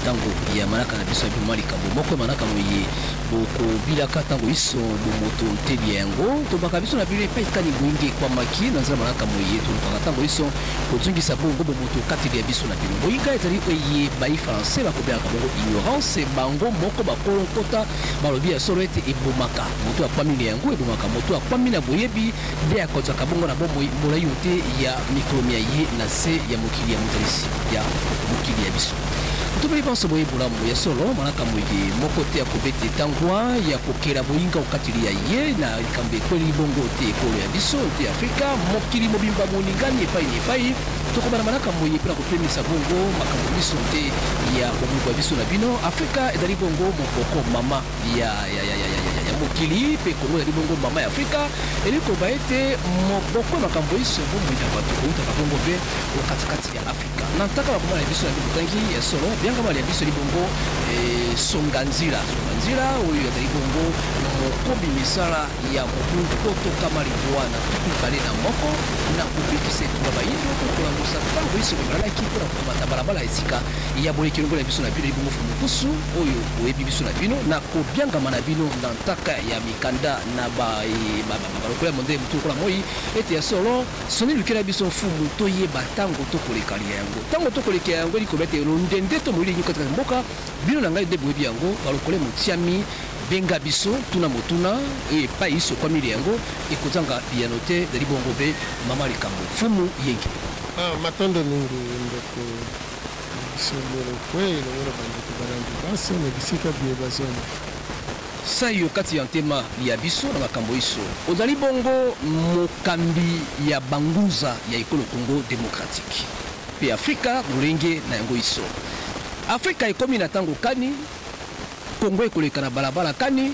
tango ya manaka na biso ya mali kambo moko manaka moye boko bilaka tango iso bomoto ntebi yango to baka biso na bile pa ikani gwinge kwa maki na zama manaka moye to baka tango iso kozungisa bongo bomoto kati ya biso na bile boyika ezali oye bai français bakobya kabongo ignorance bango moko bakolo kota balobi ya solo ete ebomaka moto akwamile yango ebomaka moto akwamina boyebi de akoza kabongo na bombo mbola yote ya mikromia ye na se ya mokili ya mutalisi ya mokili ya biso tubali panso boye bulamu ya solo manaka moye moko te akobete tangwa ya kokela boyinga okatili ya ye na ikambe kweli bongo te ekolo ya biso te Afrika mokili mobimba moningani epai tokobana manaka moye pena kopemisa bongo makambo biso te ya bomuko biso na bino Afrika ezali bongo mokoko mama ya mokili pe Kongo ezali bongo mama ya Afrika eliko baete moboko makambo biso bongo ya bato kouta bongo be okatikati ya Afrika nantaka bakomana biso na bitangi ya solo bianga mali ya biso li bongo songanzira oyo ezali bongo mokobi misala ya mokundu koto kamali bwana tukale na moko na kubikisa etuba bayindo kokola mosaka biso bemalaki mpona kokamata balabala esika ya bolekelo na biso na bino libongo fumukusu oyo oyebi biso na bino na kobiangama na bino na ntaka ya mikanda na balokola monde mutu lokola moi ete ya solo soni lukela biso mfumu toyeba ntango tokolekali yango ntango tokoleka yango likobete londende to moili nyuka katika mboka bino na ngai de boyebi yango balokole mutiami benga biso tuna motuna e pa iso kwa mili yango ekozanga piano te dali bongo be mama likambo fumu yengi matondo mingi ndeko solo kwe ngoro bandeko balandi baso na bisika bie bazona sayo kati ya ntema ya biso na makambo iso ozali bongo mokambi ya banguza ya ekolo Congo démocratique pe Afrika mulenge na yango iso Afrika ekomi na tango kani Kongo ekoleka na balabala kani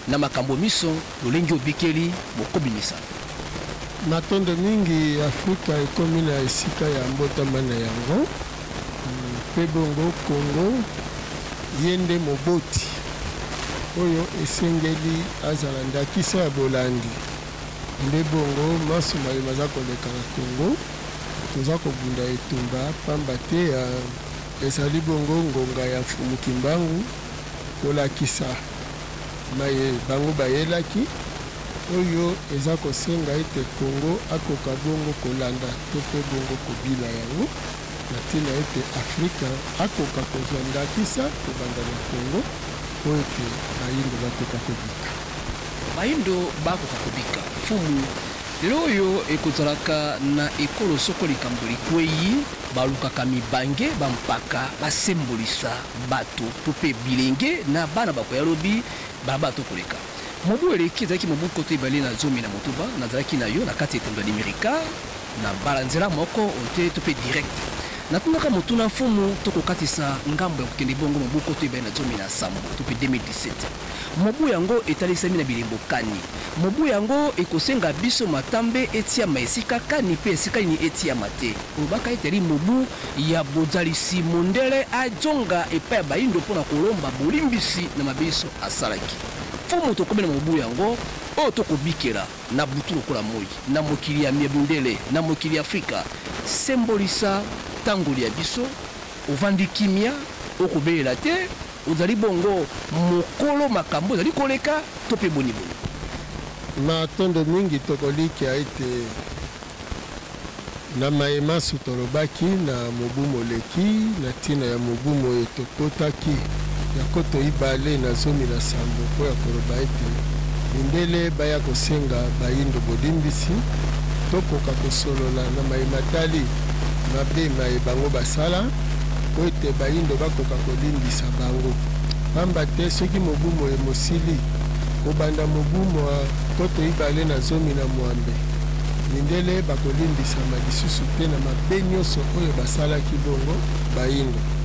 na makambo miso lulengi obikeli bokobimisa matondo mingi Afrika ekomi na esika ya mbotama na yango pe bongo Kongo yende moboti oyo esengeli azala ndakisa ya bolandi nde bongo masuma maza koleka na Kongo toza kobunda etumba pamba te ezali bongo ngonga ya Mfumukimbangu kolakisa maye bango bayelaki oyo eza kosenga ete Kongo akoka bongo kolanda to pe bongo kobila yango na tina ete Afrika akoka kozwa ndakisa kobanda na Kongo po ete bayindo bakoka kobika bayindo bakoka kobika fumu lelo oyo ekozalaka na ekolo soko likambo likweyi balukaka mibange bampaka basembolisa bato to pe bilenge na bana bakoya lobi bato koleka mobu eleki ezalaki mobu koto ebale na zomi na motuba nazalaki na yo na kati etando ya Amerika na balanzela moko ote to pe direct natunaka motuna mfumu tokokatisa ngambo ya kokende bongo mobu koto ebale na zomi na sambo to pe 2017 mobu yango etalisami na bilembo kani mobu yango ekosenga biso matambe etia maesika kani pe esika ni etia mate obaka eteli mobu ya bozalisi mondele ajonga epa ya bayindo pona kolomba bolimbisi na mabiso asalaki fumu tokomena mobu yango oyo tokobikela na butu lokola moi na mokili ya miebundele na mokili ya Afrika sembolisa tangoli ya biso ovandi kimia okobelela te ozali bongo mokolo makambo ozali koleka to pe boniboni matondo mingi tokolikia ete na mayemasu tolobaki na mobu moleki na tina ya mobu moye tokotaki ya koto ibale na zomi na sambo po ya koloba ete mindele baya kosenga bayindo bolimbisi tokoka kosolola na mayematali mabe maye bango basala po ete bayindo bakoka kolimbisa bango pamba te soki mobumo emosili kobanda mobumo ya koto ibale na zomi na mwambe mindele bakolimbisama lisusu te na mabe nyonso oyo basalaki bongo bayindo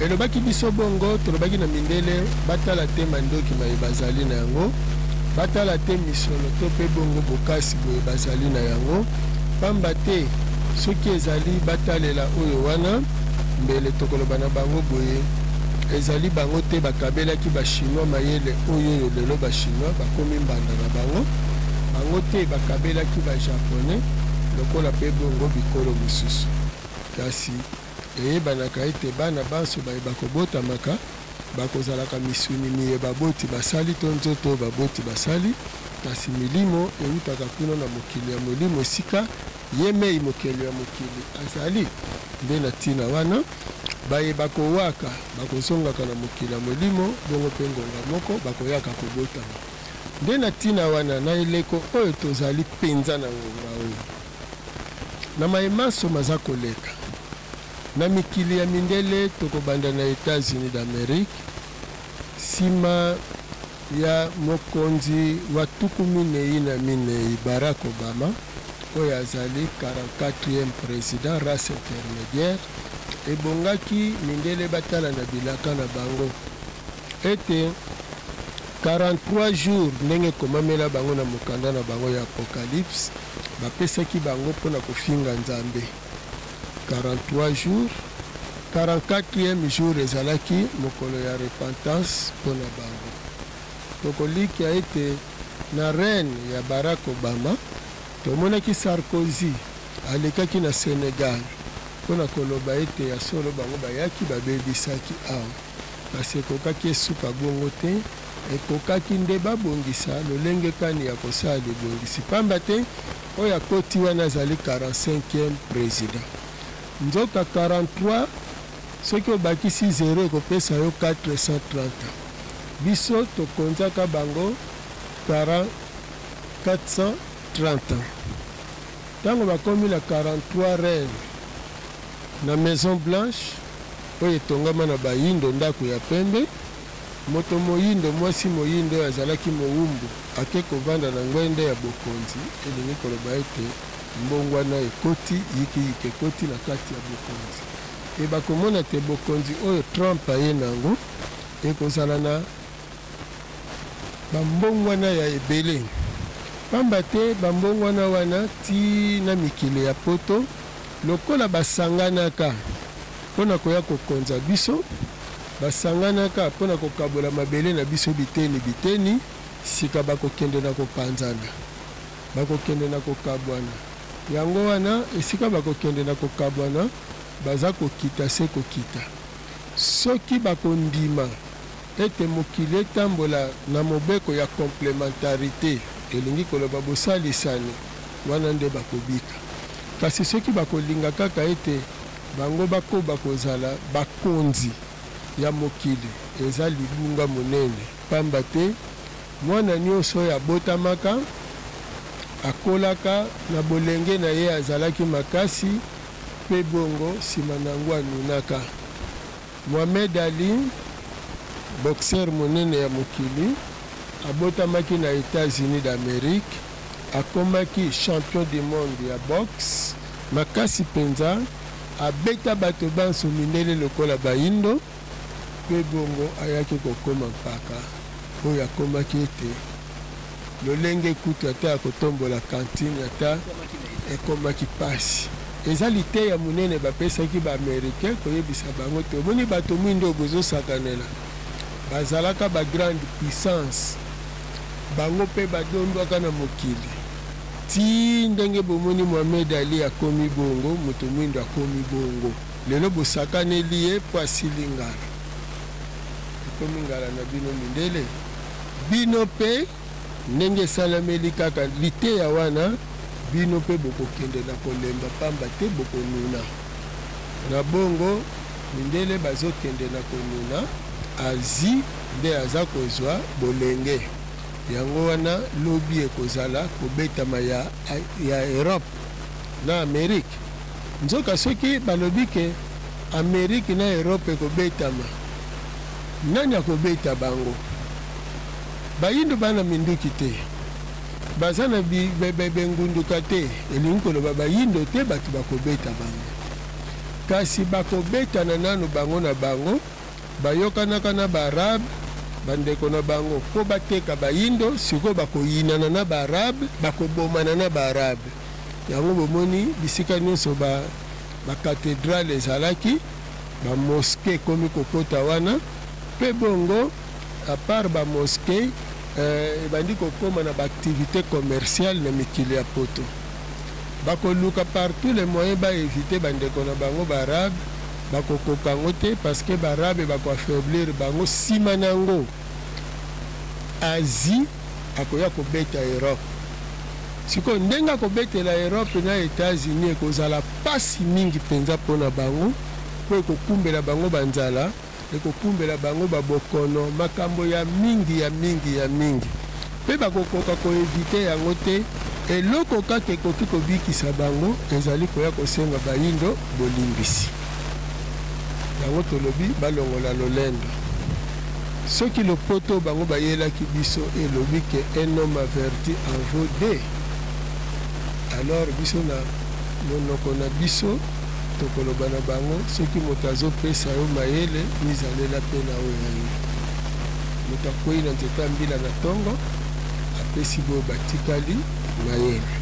elobaki biso bongo tolobaki na mindele batala te mandoki maye bazali na yango batala te misolo to mpe bongo bokasi boye bazali na yango pamba te soki ezali batalela oyo wana mbele tokoloba na bango boye ezali bango te bakabelaki bachinois mayele oyo lelo bachinois bakomi mbanda na bango bango te bakabelaki bajaponais lokola mpe bongo bikolo mosusu kasi eyebanaka ete bana banso bayeba kobotamaka bakozalaka misuni miyeba boti basali to nzoto baboti basali kasi milimo eutaka kuna na mokili ya molimo esika ye mei mokili ya mokili azali nde na ntina wana bayeba kowaka bakozongaka na mokili ya molimo bongo mpe ngonga moko bakoyaka kobotama nde na ntina wana na eleko oyo tozali mpenza na ngonga oyo na mayemanso maza koleka na mikili ya mindele tokobanda na États-Unis d'Amérique nsima ya mokonzi wa tuku minei na minei Barack Obama oyo azali 44e président race intermédiaire ebongaki mindele batala na bilaka na bango ete 43 jours ndenge ekomamela bango na mokanda na bango ya apocalypse bapesaki bango mpona kofinga nzambe 43 jours 44e jour ezalaki mokolo ya repentance mpona bango tokolikia ete na reine ya Barack Obama tomonaki Sarkozy alekaki na Sénégal mpona koloba ete ya solo bango bayaki babebisaki awa kasi ekokaki esuka bongo te ekokaki nde babongisa lolenge kani ya kosala libongisi pamba te oyo akoti wana azali 45e président nzoka 43 soki obakisi 0 ekopesa yo 430 biso tokonzaka bango 430 ntango bakomi na 43 reine na Maison Blanche oyo etongama na bayindo ndako ya pembe moto moyindo mwasi moyindo oyo azalaki mowumbu ake kovanda na ngwende ya bokonzi elingi koloba ete mbongwana ekoti yikiyiki ekoti na kati ya bokonzi e bakomona te bokonzi oyo Trump aye nango ekozala na bambongwana ya ebele pamba te bambongwana wana ti na mikili ya poto lokola basanganaka mpona koya kokonza biso basanganaka mpona kokabola mabele na biso biteni sika bakokende na kopanzana bakokende na kokabwana yango wana esika bakokende na kokabwana baza kokita se kokita soki bakondima ete mokili etambola na mobeko ya complémentarité elingi koloba bosalisani wana nde bakobika kasi soki bakolinga kaka ete bango bakoba kozala bakonzi ya mokili eza libunga monene pamba te mwana nyonso oyo abotamaka akolaka na bolenge na ye azalaki makasi mpe bongo nsima nango anunaka Mohamed Ali boxer monene ya mokili abotamaki na États-Unis d'Amérique akomaki champion du monde ya boxe makasi mpenza abeta bato banso mindele lokola bayindo mpe bongo ayaki kokoma mpaka oyo akomaki ete lolenge kutu ata akotombola kantine ata ekomaki pasi eza liteya monene bapesaki baaméricain koyebisa bango te omoni bato mwindo bozosakanela bazalaka bagrande puissance bango mpe badondwaka na mokili ti ndenge bomoni Mohamed Ali akomi bongo moto mwindo akomi bongo lelo bosakaneli ye po asili ngala ekomi ngala na bino mindele bino mpe ndenge esalameli kaka liteya wana bino mpe bokokende na kolemba pamba te bokonuna na bongo mindele bazokende na konuna Asie nde aza kozwa bolenge yango wana lobi ekozala kobetama ya Europe na Amerique nzoka soki balobi ke Amerique na Europe ekobetama nani akobeta bango bayindu bana minduki te baza na bengunduka te elingi koloba bayindo te bato bakobeta bango kasi bakobetana nanu bango na bango bayokanaka na baarabe bandeko na bango po bateka bayindo siko bakoyinana na baarabe bakobomana na baarabe yango bomoni bisika nyonso bakatedrale ezalaki bamoske ekomi kokota wana mpe bongo apart bamoske ebandi kokoma na baaktivité commerciale na mikili ya poto bakoluka par tous les moyens baevite bandeko na bango baarabe bakokoka yango te parce que baarabe bakoaffaiblir bango nsima nango Asie akoya kobeta Europe siko ndenge akobetela Europe na États-Unis ekozala pasi mingi mpenza mpona bango po ekokumbela bango banzala ekokumbela bango babokono makambo ya mingi mpe bakokoka koevite yango te eloko kaka ekoki kobikisa bango ezali koya kosenga bayindo bolimbisi yango tolobi balongola lolendo soki lopoto bango bayelaki biso elobi ke un homme averti en vaut deux alors biso na monoko na biso tokoloba na bango soki moto azopesa yo mayele mizalela mpe na oyo yaye moto akwei na nzete ya mbila na ntongo apesi boyo batikali mayele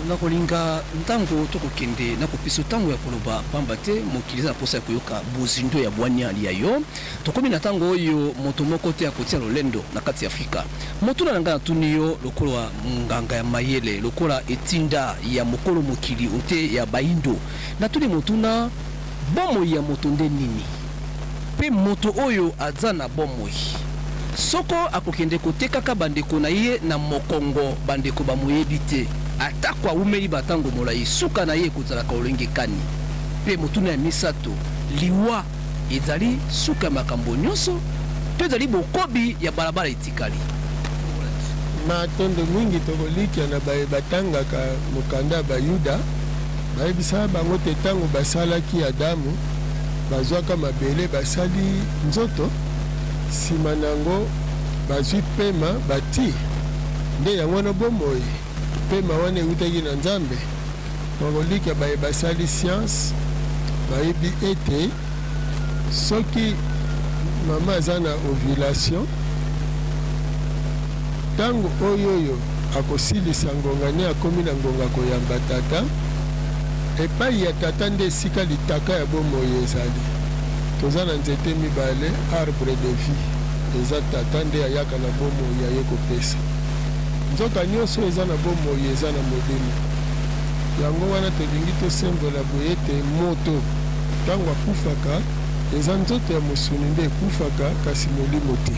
nakolinga ntango tokokende nakopesa ntango ya koloba pamba te mokili eza na mposa ya koyoka bozindo ya bwaniali ya yo tokomi na ntango oyo moto moko te akotia lolendo na kati ya Afrika motuna na ngai natuni yo lokola nganga ya mayele lokola etinda ya mokolo mokili ote ya bayindo natuni motuna bomoi ya moto nde nini mpe moto oyo aza na bomoi soko akokende kotekaka bandeko na ye na mokongo bandeko bamoyebi te atako aumeli batango molai suka na ye ekozalaka olenge kani mpe motuna ya misato liwa ezali suka ya makambo nyonso mpe ezali bokobi ya balabala etikali matondo mingi tokolikia na batangaka mokanda ya bayuda bayebisa bango te ntango basalaki Adamu bazwaka mabele basali nzoto nsima nango bazwi pema bati nde yango wana bomoi pema wana eutaki na Nzambe bakolika basali science bayebi ete soki mama aza na ovulation ntango oyo akosilisa ngonga ne akomi na ngonga koyamba tata epai ya tata nde esika litaka ya bomoi ezali toza na nzete mibale arbre de vie eza tata nde ayaka na bomoi aye kopesa nzoka nyonso eza na bomoi eza na molimo yango wana tolingi tosembola boye ete moto ntango akufaka eza nzoto ya mosuni nde ekufaka kasi molimo te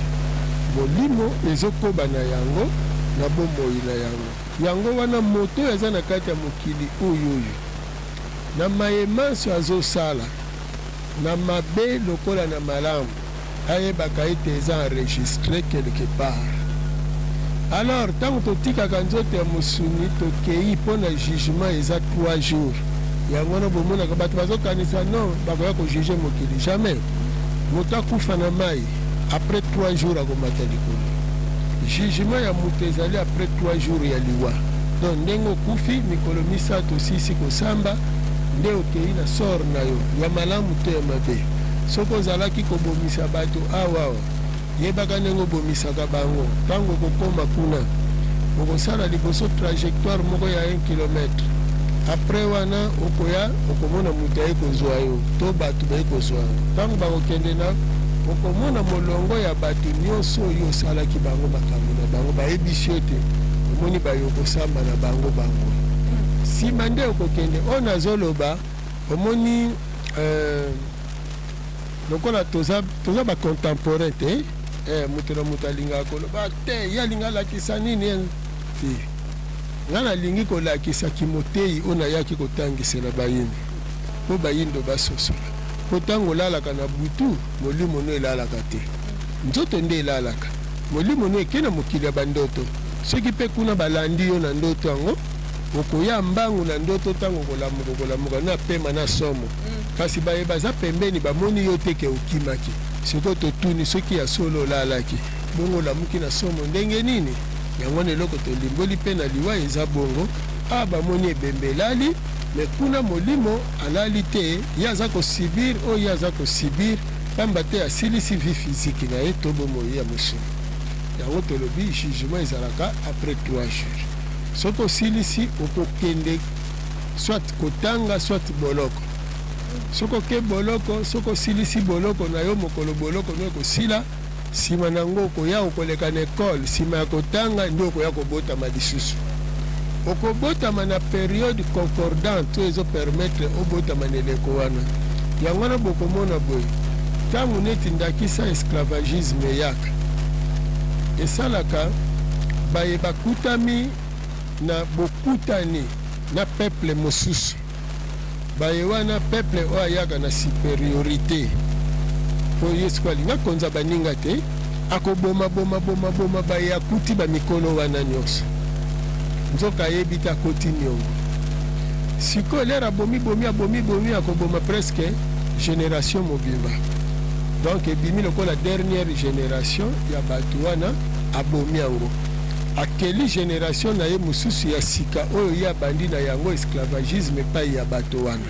molimo ezokoba na yango na bomoi na yango wana moto oyo aza na kati ya mokili oyo na mayemanso azosala na mabe lokola na malamu ayebaka ete eza enregistré quelque part alors ntango totikaka nzoto ya mosuni tokei mpo na jugement eza 3 jours yango wana bomonaka bato bazokanisa non bakoya kojuge mokili jamais moto akufa na mai après 3 jours akomata likolo jugement ya moto ezali après 3 jours ya liwa donc ndenge okufi mikolo misato sisi kosamba nde okei na sor na yo ya malamu to ya mabe soki ozalaki kobomisa bato awawa yebaka ndenge obomisaka bango ntango okokoma kuna okosala liboso trajectoire moko ya 1 kilometre apres wana okoya okomona moto aye kozwa yo to bato baye kozwa yo ntango bakokende na okomona molongo ya bato nyonso oyo osalaki bango makambo na bango bayebisi yo te omoni bayokosamba na bango nsima nde okokende oyo nazoloba omoni lokola toza bacontemporain te moto na moto alingaka koloba te ye alinga alakisa nini te nga nalingi kolakisa kimotei oyo nayaki kotangisela bayini mpo bayindo basosola Potango lalaka na butu, molimo no elalaka te. Nzoto nde elalaka. Molimo no ekena mokili ya bandoto. Soki pe kuna balandi yo na ndoto yango, okoya mbangu na ndoto tango kolamuka na pema na somo. Kasi baza pembeni bamoni yo teke okimaki. Siko totuni soki ya solo lalaki. Bongo lamuki na somo ndenge nini? Yango eloko tolimboli pe na liwa eza bongo. Bamoni ebembelali. Mais kuna molimo alali te yaza ko sibir o yaza ko sibir pamba te asili si vie physique na eto bomo ya musu yango tolobi jugement ezalaka après 3 jours soko silisi okokende soit kotanga soit boloko soko ke boloko soko silisi boloko na yo mokolo boloko no kosila sima nango koya okoleka na école sima ya kotanga ndio koya kobota madisusu okobotama na période concordante oyo permettre obotama na eleko wana yango wana bokomona boye ntango neti ndakisa esclavagisme yaka esalaka baye bakutami na bokutani na peuple mosusu baye wana peuple oyo ayaka na supériorité po yesu alinga konza baninga te akoboma baye akuti bamikolo wana nyonso nzoka yebita koti nyongo siko lera abomi akoboma presque génération mobimba donc ebimi lokola dernière génération ya bato wana abomi yango akeli génération na ye mosusu ya sika oyo ya bandi na yango esclavagisme epai ya bato wana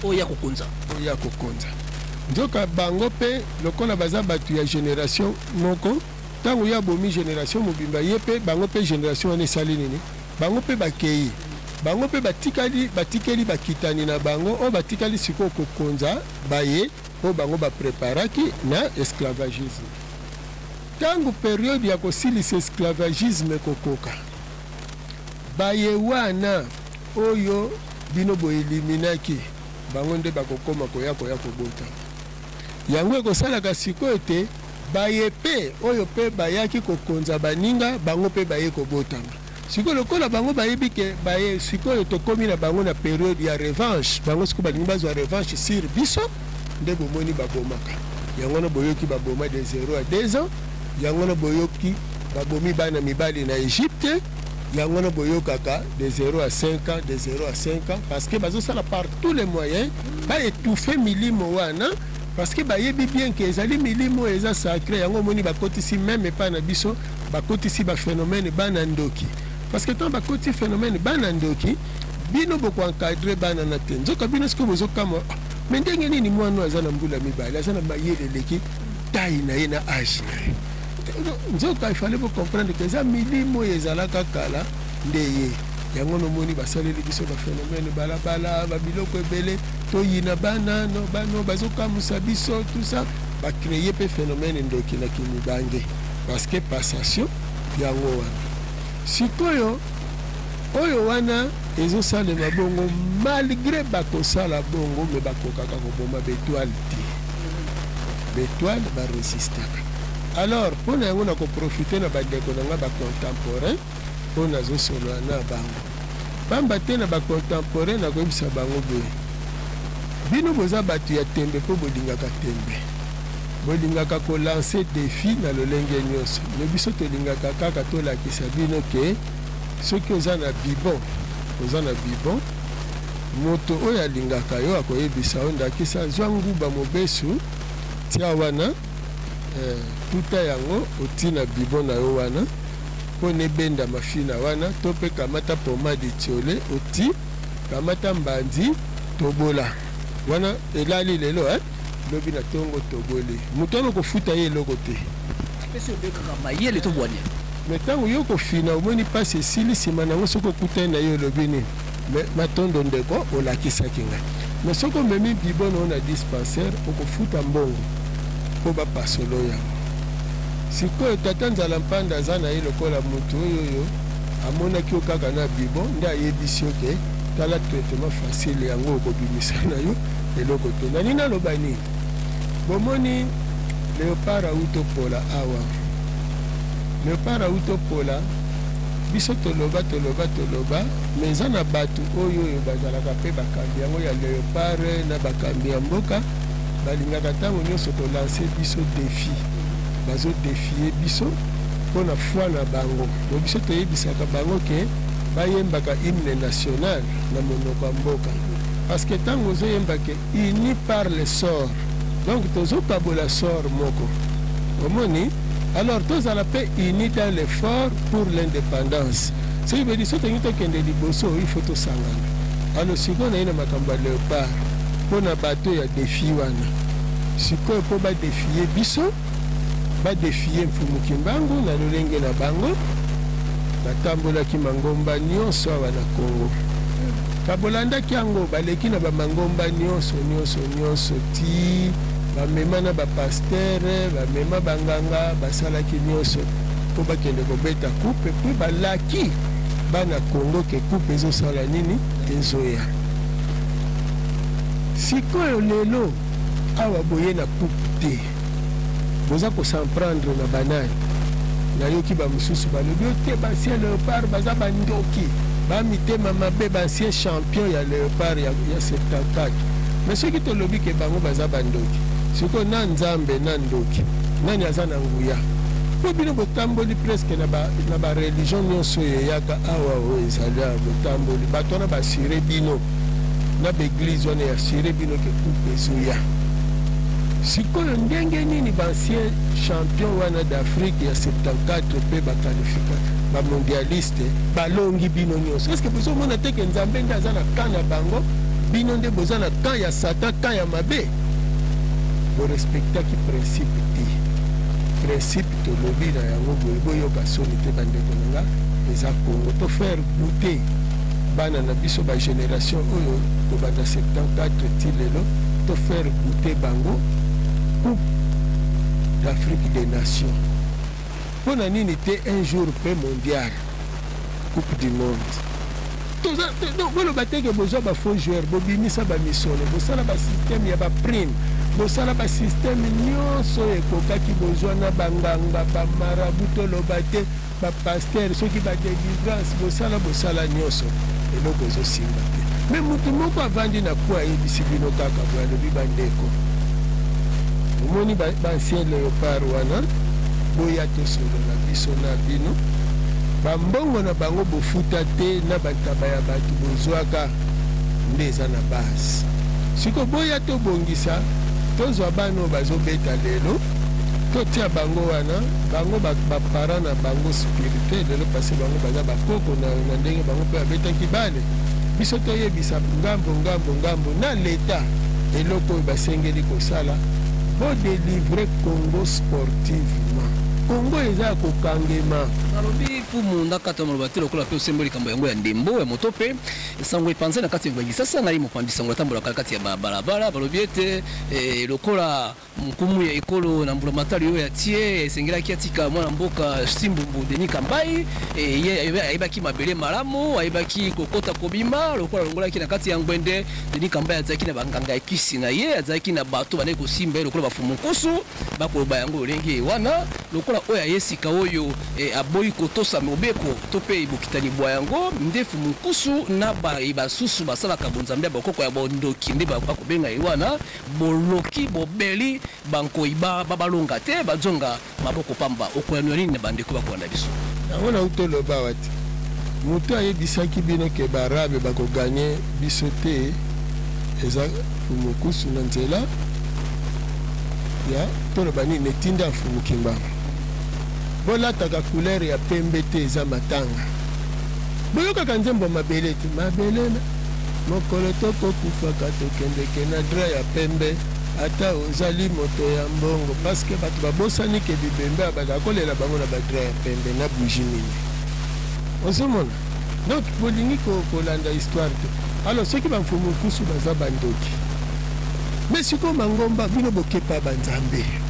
oyo ya kokonza nzoka bango mpe lokola baza bato ya génération moko ntango ya abomi génération mobimba ye mpe bango mpe génération wana esali nini bango pe bakei bango pe batikeli bakitani na bango o batikali siko kokonza baye o bango bapreparaki na esclavagisme tango periode ya kosilisa esclavagisme kokoka baye wana oyo bino boeliminaki bango nde bakokoma koya kobota yango ekosalaka sikoyo te baye pe oyo pe bayaki kokonza baninga bango pe baye kobotama sikoyo lokola bango bayebi ke baye sikoyo tokomi na bango na periode ya revanche bango sikoyo balingi bazwa revanche sur biso nde bomoni babomaka yango na boyoki baboma de 0 à 2 ans yango na boyoki babomi bana mibali na Égypte yango na boyokaka de 0 à 5 ans de 0 à 5 ans parce que bazosala par tous les moyens baétouffe milimo wana parce que bayebi bien que ezali milimo eza sacré yango moni bakotisi même epai na biso bakotisi baphénomène bana ndoki parce que tant bakoti phénomène bana ndoki bino boko encadrer bana na te nzoka bino siko bozokama mais ndenge nini mwana aza na mbula mibale aza na mayele leki taille na ye na âge na ye nzoka ifale bo comprendre que eza milimo ezalaka kala nde ye yango nomoni basaleli biso baphénomène balabala babiloko ebele toyina bana no bano bazokamusa biso tout ça bacréer mpe phénomène ndoki na kimibange parce que passation yango wana sikoyo oyo wana ezosalema bongo malgré bakosala bongo me bakokaka koboma betoile te betoile baresistaka alors mpona yango na koprofite na bandeko na nga bacontemporain mpo nazosolola na bango pamba te na bacontemporain nakoyebisa bango boye bino boza bato ya tembe mpo bolingaka tembe bolingaka kolanse défi na lolenge nyonso me biso tolingaka kaka tolakisa bino ke soki oza na bibon moto oyo alingaka yo akoyebisa yo ndakisa zwa nguba mobesu tia wana tuta yango otina bibon na yo wana mpo nebenda mafina wana to mpe kamata pomade tiole oti kamata mbandi tobola wana elali lelo lobi na tongo tobole moto wana kofuta ye eloko te me ntango yo kofina omoni mpasi esili nsima nango soki okutani na yo olobi nini matondo ndeko olakisaki ngai me soki omemi bibon oyo na dispensaire okofuta mbongo mpo bapasolo yango sikoyo tata nzala mpanda aza na ye lokola moto oyo amonaki yo kaka na bibon nde ayebisi yo ke tala traitement facile yango okobimisa na yo eloko te nani naloba nini bomoni léopard autopola awa léopard autopola biso toloba me eza na bato oyo bazalaka mpe bakambi yango ya léopard na bakambi ya mboka balingaka ntango nyonso kolanse biso défi bazodefie biso mpona foi na bango mo biso toyebisaka bango ke bayembaka hymne national na monoko ya mboka parce que ntango ozoyemba ke uni par le sort donc tozokabola sort moko omoni alors tozala mpe uni dans l'effort pour l'indépendance soki bedi so tongi tokende liboso il faut tosangana alors sikoyo naye na makambo ya léopard mpona bato ya defi wana sikoyo mpo badefie biso badefie mfumuki mbangu na lolenge na bango batambolaki mangomba nyonso awa na Congo kabolandaki yango baleki na bamangomba nyonso ti bamema na bapastere bamema banganga basalaki nyonso mpo bakende kobeta coupe mpe balaki bana Congo ke coupe ezosala nini ezoya sikoyo lelo awa boye na coupe te boza kosamprendre na banani nayoki bamosusu balobi te bancien léopard baza bandoki bamitema mabe bancien champion ya léopard ya 74 mais soki tolobi ke bango baza bandoki sikoyo na nzambe na ndoki nani aza na nguya mpo bino botamboli presque na bareligion nyonso oyo eyaka awa oyo ezali awa botamboli bato wana basire bino na baeglise wana yasire bino ke coupe ezoya sikoyo ndenge nini bancien champion wana d'Afrique ya 74 mpe bakalifika bamondialiste balongi bino nyonso estce bozomona te ke nzambe nde aza na kan na bango bino nde boza na kan ya satan kan ya mabe borespectaki principe te principe tolobi na yango boye boyoka soni te bandeko na nga eza Congo to faire goûter bana na biso bagénération oyo kobanda 74 ti lelo to faire goûter bango Coupe d'Afrique des Nations. Pour nini te un jour pe mondial Coupe du monde. Donc vous le battez que vous avez faux joueurs, vous bimisa ba mission, vous avez un système ya ba prime, vous avez un système nyonso ekokaki besoin na banganga ba marabuto lo batte ba pasteur ceux qui ba délivrance, vous avez nyonso et donc vous aussi batte. Mais mutu moko avandi na kwa yebisi bino kaka bwa lo bibandeko. Omoni bancien léopard wana boya tosolo na biso na bino bambongo na bango bofuta te na bantaba ya bato bozwaka nde eza na base siko boya tobongisa tozwa bano bazobeta lelo totia bango wana bango bapara na bango spirituel lelo pase bango baza bakoko na ndenge bango mpe babetaki bale biso toyebisa ngambo na leta eloko oyo basengeli kosala pour délivrer Congo sportivement. Congo eza kokangema. Alobi fumu ndakata molobatelo kola pe symbole kambo yango ya ndembo ya motope sango epanze na kati ya ngwangi sasa ngali mopandi sango tambola kati ya balabala balobi ete lokola mkumu ya ekolo na mbula matali oyo ya tie esengela kiatika mwana mboka Simbumbu Denis Kambai ye ayibaki mabele malamu ayibaki kokota kobima lokola longola na kati ya ngwende Denis Kambai azaki na banganga ekisi na ye azaki na bato bane ko simba lokola bafumu kosu bakoloba yango lenge wana lokola oya yesika oyo aboyi kotosa mobeko tope ibukitani bwa yango ndefu mukusu na basusu basala kabonzambe bakoko ya bondoki nde bakobenga iwana boloki bobeli banko iba babalonga te bajonga maboko pamba okoyanwa nini na bandeko bakwanda biso yango na utoloba wati mutu ayebisaki bino ke barabe bakoganye biso te eza fumukusu na nzela ya toloba nini etinda fumuki mbango bolataka couleur ya pembe te eza matanga boyokaka nzembo mabele te mabele mokolo tokokufaka tokendeke na dra ya pembe ata ozali moto ya mbongo parceke bato babosani ke bibembe abaka kolela bango na badra ya pembe na bougie nini ozomona donc bolingi kolanda histoire te alors soki bamfumukusu baza bandoki mais siko mangomba bino bokepa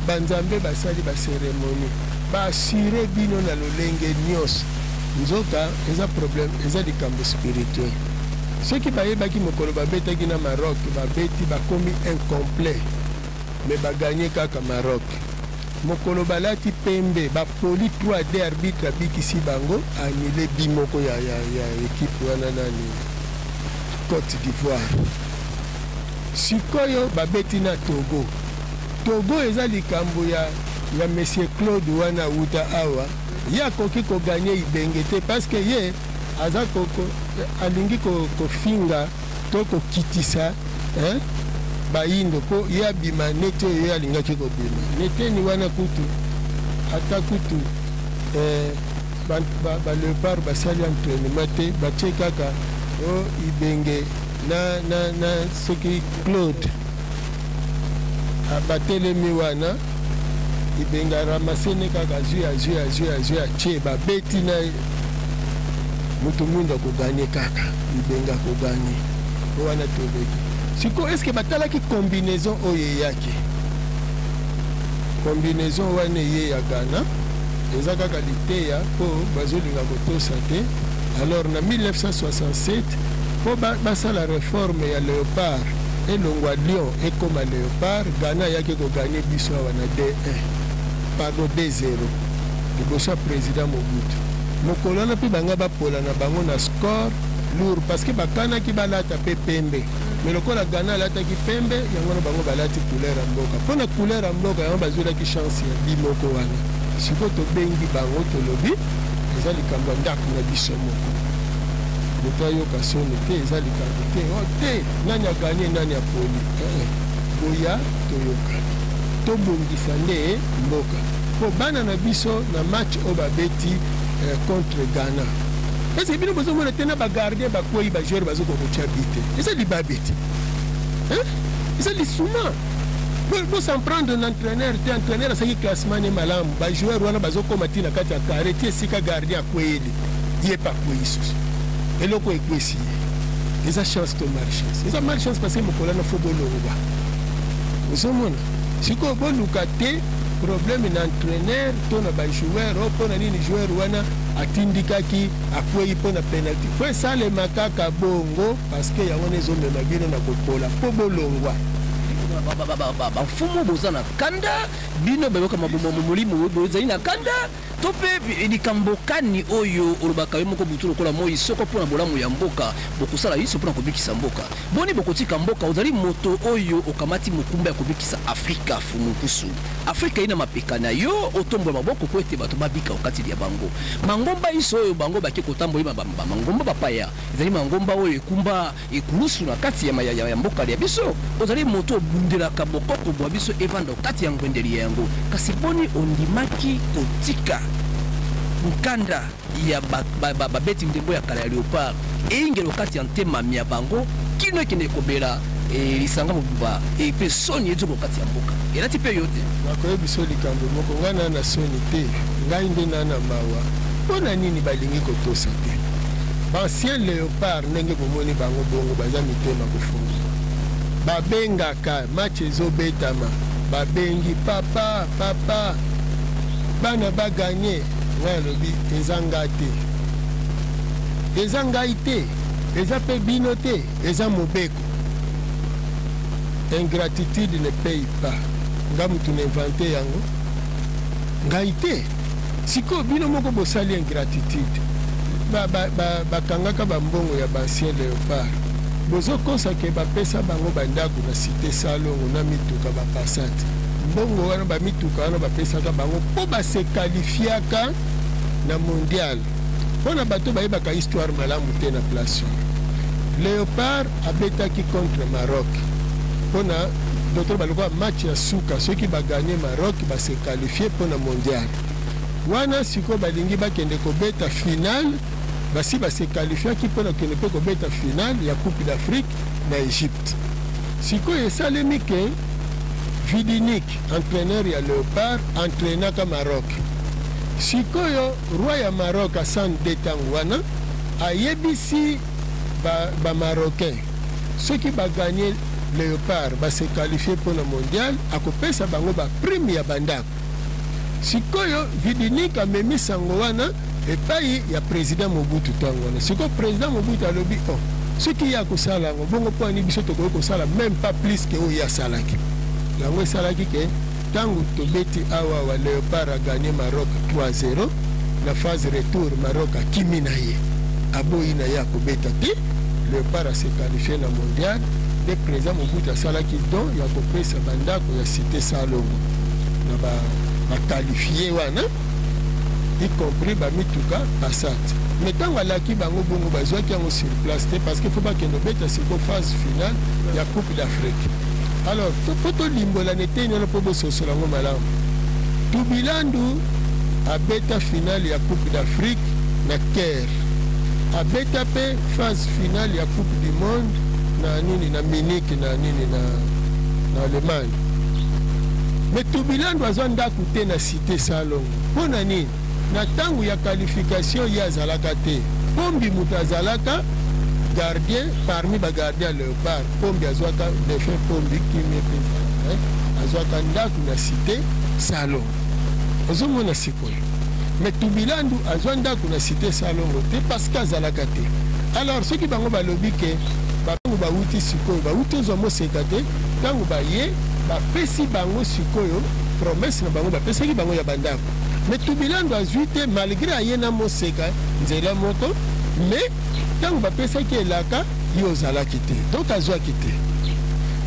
banzambe basali baseremoni basire bino na lolenge nyonso nzoka eza problème eza likambo spirituel soki bayebaki mokolo babetaki na Maroc babeti bakomi incomplet mais baganye kaka Maroc mokolo balati pembe bapoli 3D arbitre abikisi bango anile bimoko ya équipe wana nani Côte d'Ivoire sikoyo babeti na Togo. Togo eza likambo ya monsieur Claude wana uta awa ya koki ko gagner ibenge te parce que ye aza koko alingi ko finga to ko kitisa bayindo ko ya bima nete yo alingaki ko bima nete ni wana kutu ata kutu ba leopard basali entraînement te batie kaka o ibenge na soki Claude abatelemi wana ibenga ramasene kaka zui atie babeti na mutu mwinda koganye kaka ibenga koganye wana tobeki siko eske batalaki combinaison oyo yake combinaison wana ye ya Ghana eza kaka liteya po bazolinga kotosa te. Alors na 1967 po basala réforme ya Léopard elongwa Lion ekoma Léopard, Ghana yaki koganye biso awa na D1 pardon D0 liboso ya président Mobutu. Mokolo wana mpe banga bapola na bango na score lourd parce que bakanaki balata mpe pembe mais lokola Ghana alataki pembe yango na bango balati couleur ya mboka. Mpo na couleur ya mboka yango bazwelaki chance ya bimoko wana sikoyo tobengi bango tolobi eza likambo ya ndako na biso moko moto ayoka soni te eza likambo te o te nani aganye nani apoli boya toyoka tobongisa nde mboka po bana na biso na match oyo babeti contre Ghana ese bino bozomona te na bagardien bakwei bajoueur bazokokotia bite eza libabe te eza lisuma po s'en prendre un entraîneur te entraîneur asaki classement ne malamu bajoueur wana bazokoma ti na kati ya kare ti esika gardien akweyeli ye pa kwei susu eloko ekwesi ye eza chance to malchance eza malchance parce que mokolo wana fo bolongwa ozomona sikoyo boluka te problème na entraîneur to na bajoueur o mpo na nini joueur wana atindikaki akwei mpo na penalty fo esalema kaka bongo parce que yango wana ezomema bino na kopola mpo bolongwa bafumu boza na kanda bino bayoka molimo bozali na kanda to mpe likambo kani oyo olobaka yo moko butu lokola moi soko mpona bolamu ya mboka bokosala biso mpona kobikisa mboka boni bokotika mboka ozali moto oyo okamati mokumba ya kobikisa afrika fumukusu afrika ina mapeka na yo otombola maboko po ete bato babika okatili ya bango mangomba iso oyo bango bake kotambola mangomba bapaya ezali mangomba oyo ekumba ekulusu na kati ya mboka ya biso ozali moto obundelaka bokoko bwa biso evanda okati ya ngwendeli yango kasi boni ondimaki kotika mukanda ya babeti ndembo ya kala ya Léopard eingelo kati ya ntema ya bango kino ekende kobela lisanga mobuba epe soni ezoko kati ya mboka elati pe yote nakoyebi biso likambo moko ngana na soni te ngai nde nana mawa mpona nini balingi kotosa te bancien Léopard ndenge bomoni bango bongo baza mitema kofunga babengaka match ezobetama babengi papa bana baganye ngai alobi eza ngai te eza mpe bino te eza mobeko ingratitude ne paye pas nga mutu na invente yango ngai te sikoyo bino moko bosali ingratitude bakangaka bambongo ya bancien Léopard bozokosake bapesa bango bandako na cité salongo na mituka bapasate mbongo wana bamituka wana bapesaka bango mpo basekalifiaka na mondial mpona bato bayebaka histoire malamu te na place Léopard abetaki contre Maroc mpona docteur balokola match ya suka soki baganye Maroc basekalifie mpona mondial wana sikoyo balingi bakende kobeta finale basi basekalifiaki mpona kende mpe kobeta finale ya coupe d'Afrique na Egypte sikoyo esalemi ke Vidinik entraîneur ya Léopard entraînaka Maroc sikoyo roi ya Maroc Hassan II ntango wana ayebisi bamarocain soki baganye Léopard basekalifie mpona mondial akopesa bango baprime ya bandako sikoyo Vidinik amemi sango wana epai ya président Mobutu ntango wana sikoyo président Mobutu alobi soki ye akosala yango bongo mpo ani biso tokoki kosala même pas plus ke oyo ye asalaki yango esalaki ke ntango tobeti awa Léopard aganye Maroc 3-0 na phase retour Maroc akimi na ye aboyi na ye akobeta te Léopard asekalifie na mondial nde président Mobutu asalaki don ya kopesa bandako ya cité Salongo na baqualifie wana y compris bamituka Passat. Mais ntango alaki bango bongo bazwaki yango sur place te parce que faut bakende obeta siko phase finale ya coupe d'Afrique. Alors po tolimbola nete nyono po bososola yango malamu. Tubilandu abeta finale ya coupe d'Afrique na Caire. Abeta pe phase finale ya coupe du monde na nini na Munich na nini na Allemagne. Mais Tubilandu azwa ndako te na cité Salongo. Pona nini? Na tangu ya qualification ya azalaka te. Pombi mutu azalaka gardien parmi ba gardien Léopard. Pombi azwaka défait Pombi kimie pe. Azwaka ndako na cité Salongo. Ozomona sikoyo. Mais Tubilandu azwa ndako na cité Salongo te parce que azalaka te. Alors ceux qui bango balobi ke bango bauti sikoyo bauti ozomo seka te tango baye bapesi bango sikoyo promesse na bango bapesaki bango ya bandako. Mais Tubilandu azwi te malgré aye na moseka nzela moko mais tango bapesaki elaka yo ozalaki te donc azwaki te.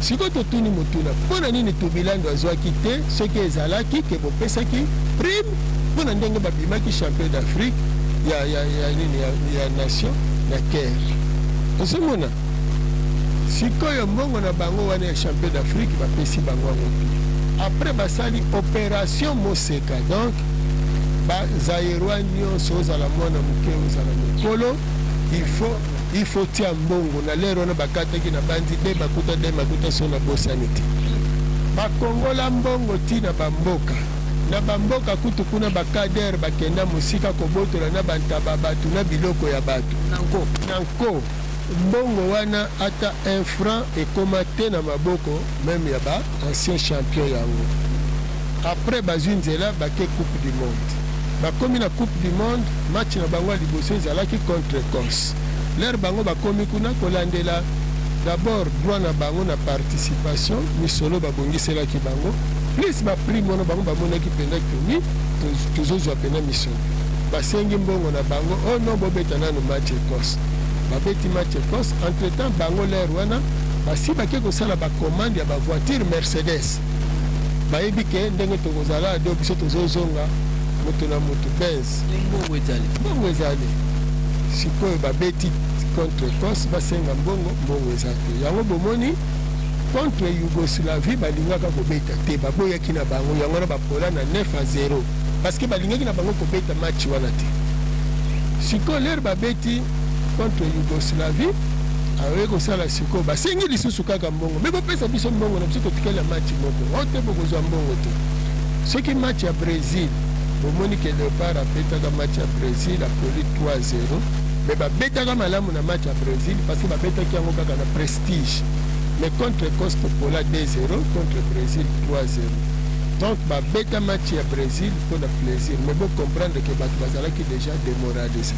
Siko totuni motuna mpona nini Tubilandu azwaki te soki ezalaki ke bopesaki prime mpona ndenge babimaki champion d'Afrique ya nation na Caire. Ozomona sikoyo mbongo na bango wana ya champion d'Afrique bapesi bango yango te. Après basali opération moseka donc bazairwa nyonso ozala mwana moke ozala mokolo il faut tia mbongo na lero wana bakataki na bandi de makuta so na bosani te bakongola mbongo ntina bamboka na bamboka kutu kuna bakader bakenda mosika kobotola na bantaba bato na biloko ya bato nanko mbongo wana ata 1 franc ekoma te na maboko même ya ba ancien champion yango. Après bazwi nzela bake coupe du monde bakomi na coupe du monde match na bango liboso ezalaki contre Écosse. L'air bango bakomi kuna kolandela d'abord droit na bango na participation misolo babongiselaki bango plus baprime wana bango bamonaki penda kumi tozozwa pena misolo basengi mbongo na bango oh non bobeta nano match Écosse babeti match Écosse. Entre temps bango l'air wana basi bake kosala bacommande ya bavoiture Mercedes bayebi ke ndenge tokozala do biso tozozonga moto na moto Benz mbongo ezali sikoyo babeti contre Écosse basenga mbongo ezali yango bomoni contre Yougoslavie balingaka kobeta te baboyaki na bango yango na bapola na 9-0 parce que balingaki na bango kobeta match wana te. Sikoyo lere babeti contre Yougoslavie awe kosala sikoyo basengi lisusu kaka mbongo me bopesa biso mbongo na biso totikali ya match moko ote bokozwa mbongo te. Soki match ya Brésil bomoni ke Léopard abetaka match ya Brésil akoli 3-0 mais babetaka malamu na match ya Brésil parce que babetaki yango kaka na prestige. Mais contre Écosse topola 2-0 contre Brésil 3-0 donc babeta match ya Brésil pour le plaisir mais bon comprendre que bato bazalaki déjà démoralisé.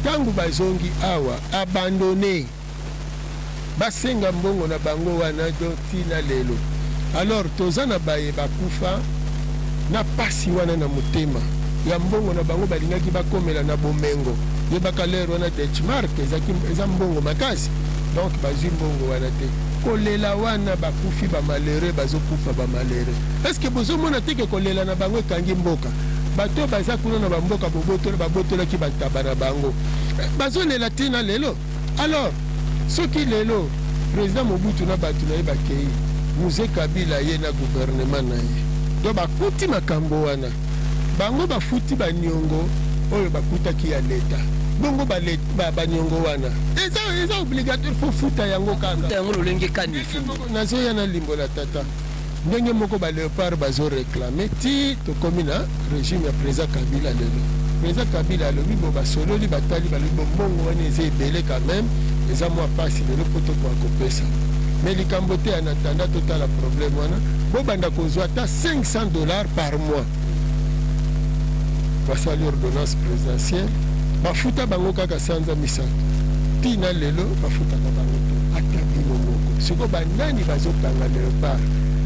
Tango bazongi awa abandonné basenga mbongo na bango wana do tina lelo. Alors toza na baye bakufa na pasi wana na motema ya mbongo na bango balingaki bakomela na bomengo yebaka lero wana Dutchmark eza mbongo makasi donc bazwi mbongo wana te kolela wana bakufi bamalere bazokufa bamalere. Est-ce que bozomona te ke kolela na bango ekangi mboka bato baza kuna na bamboka babotolaki bantaba na bango bazolela tina lelo. Alors soki lelo président Mobutu na bato na ye bakei Mzee Kabila ye na gouvernement na ye do bakuti makambo wana bango bafuti baniongo oyo bakutaki ya leta bongo baniongo wana eza obligatoire fo futa yango kanga yango lolenge kani nazoya na limbo la tata ndenge moko ba Léopard bazo réclamer ti tokomi na régime ya président Kabila lelo. Président Kabila alobi bo basololi batali balobi bongo wana eza ebele quand même eza mwa pasi lelo poto kwa kopesa mais likambo te en attendant total problème wana bo banda kozwa ata $500 par mois basali ordonnance présidentielle bafuta bango kaka sanza misato tina lelo bafutaka bango to ata bino moko siko banani bazokanga Léopard.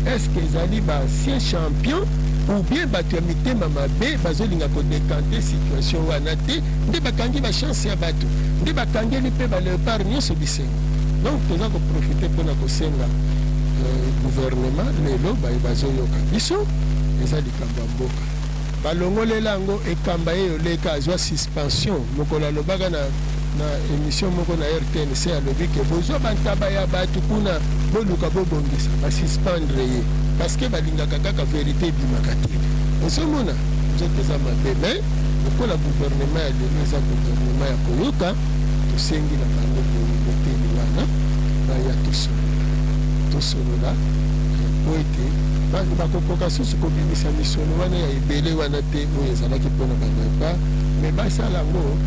Est-ce que ezali baancien champion ou bien bato ya mitema mabe bazolinga kodekante situation wana te nde bakangi bachance ya bato nde bakangeli mpe baléopard nyonso bisengo donc toza koprofite mpona kosenga gouvernement lelo bazoyoka biso eza likambo ya mboka balongolela yango ekamba ye yoleka azwa suspension mokolo alobaka na émission moko na RTNC alobi ke bozwa bantaba ya bato kuna boluka bobongisa basuspendre ye parce que balingaka kaka vérité ebimaka te ozomona nzoto eza mabe mais lokola gouvernement ya lelo eza gouvernement ya koyoka tosengi na bango boteli wana baya tosolola po ete bakokoka susu kobimisa misono wana ya ebele wana te oyo ezalaki mpona banapa mais basala yango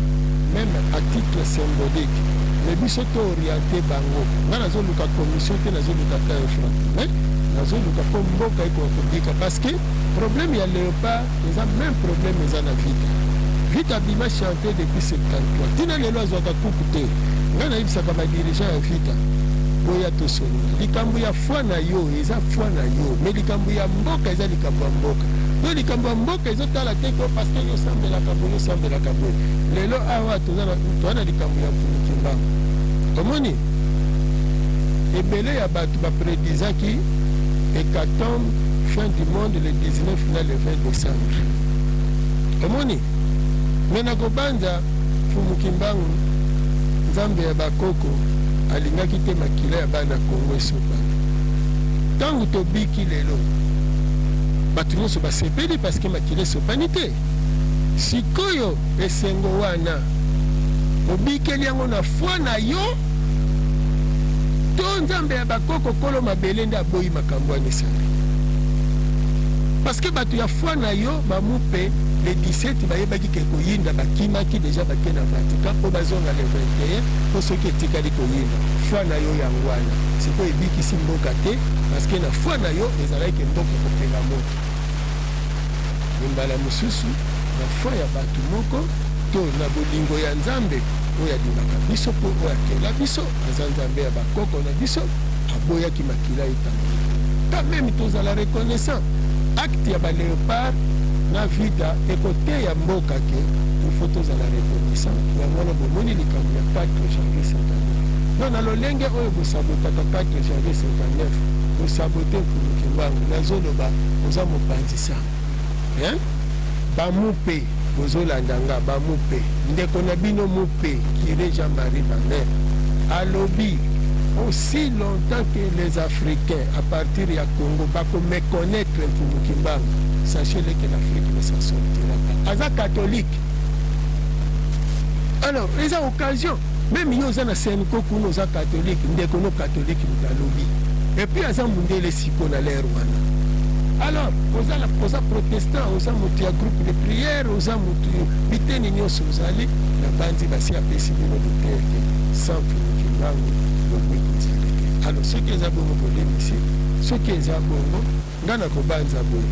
même à titre symbolique mais biso tooriente bango nga nazoluka commission te nazoluka ta infrante mais nazoluka mpo mboka ekokobika parce que problème ya léopard eza même problème eza na vita bima chanté depuis 73 tina lelo azwaka kuku te nga nayebisaka badirigant ya vita boya tosolola likambo ya foi na yo eza foi na yo mais likambo ya mboka eza likambo ya mboka to likambo ya mboka ezotala te ko parce que yosambelaka boye lelo awa toza na likambo ya mfumukimbango omoni ebele ya bato bapredisaki hécatombe fin du monde le 19 na le 20 décembre omoni me na kobanza mfumukimbango nzambe ya bakoko alingaki te makila ya bana kongo esopani ntango tobiki lelo bato nyonso basepeli parce que makila esopani te sikoyo esengo wana obikeli yango na foi na yo to nzambe ya bakoko kolo mabele nde aboyi makambo wana esali parce que bato ya foi na yo bamupe le 17 bayebaki ke koyinda bakimaki deja bake na Vatican mpo bazonga le 21 mpo soki etikali koyinda foi na yo yango wana sikoyo ebikisi mboka te parce que na foi na yo ezalaki mboka kopela moto mbala mosusu na foi ya bato moko to na bolingo ya nzambe oyo adimaka biso mpo oyo akela biso aza nzambe ya bakoko na biso aboyaki makila etanga quand même tozala reconnaissant acte ya baléopard na vita ekoteya mboka ke ifo tozala reconnaissant yango wana bomoni likambo ya 4 janvier 59 non na lolenge oyo bosabotaka 4 janvier 59 bosabote mfumukimbango nazoloba oza mopanzi sango bamupe bozolanda nga bamupe ndeko na bino mupe kire Jean-Marie Baner alobi aussi longtemps que les Africains à partir ya Congo bako méconnaître mfumukimbango sachez-le que l'Afrique ne s'en sortira pas aza catholique alors eza occasion même yo oza na senko kuno oza catholique ndeko no catholique mutalobi et puis aza mundele siko na lero wana alors oza protestant oza moto ya groupe de prière oza moto biteni nyonso ozali na bandi basi apesi bino biteke sans mfumukimbango lobwiko ezali te alors soki eza bongo bolemisi soki eza bongo nga na kobanza boye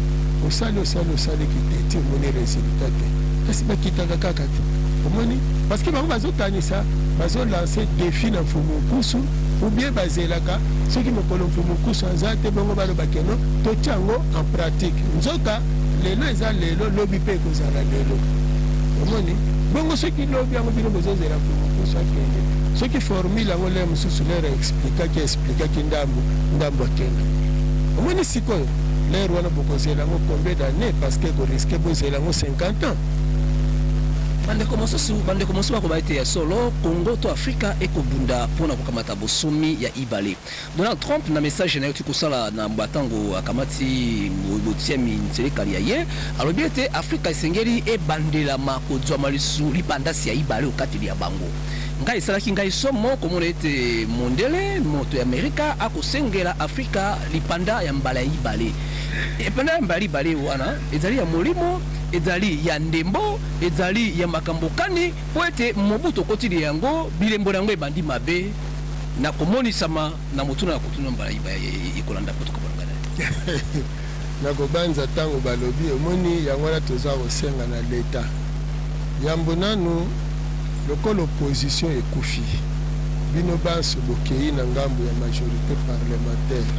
osali kiteti omoni résultat te kasi bakitaka kaka te omoni parce que bango bazokanisa bazolanse défi na mfumukusu ou bien bazelaka soki mokolo mfumukusu aza te bongo balobakeno totia yango en pratique nzoka lelo eza lelo lobi mpe ekozala lelo omoni bongo soki lobi yango bino bozozela mfumukusu akende soki formule yango le mosusu lere explikaki ndambo akende omoni sikoyo lero wana bokozela yango combien d'années parce que koriske bozela yango 50 ans bandeko mosusu bakoba ete ya solo Congo to Afrika ekobunda mpona kokamata bosomi ya ibale. Donald Trump na message na yo tikosala na mbatango akamati botia minselekali ya ye alobi ete Afrika esengeli ebandelama kozwama lipandasi ya ibale okateli ya bango ngai esalaki ngai somo komona ete mondele moto ya Amerika akosengela Afrika lipanda ya mbala ya ibale epanda ya mbala ya ibale wana ezali ya molimo ezali ya ndembo ezali ya makambokani po ete mobutu okotili yango bilembo yango ebandi mabe na komonisama na motuna na kotuna mbala ekolanda po tokobangana na kobanza ntango balobi omoni yango wana toza kosenga na leta yambo nanu lokola opposition ekufi bino banso bokei na ngambo ya majorité parlementaire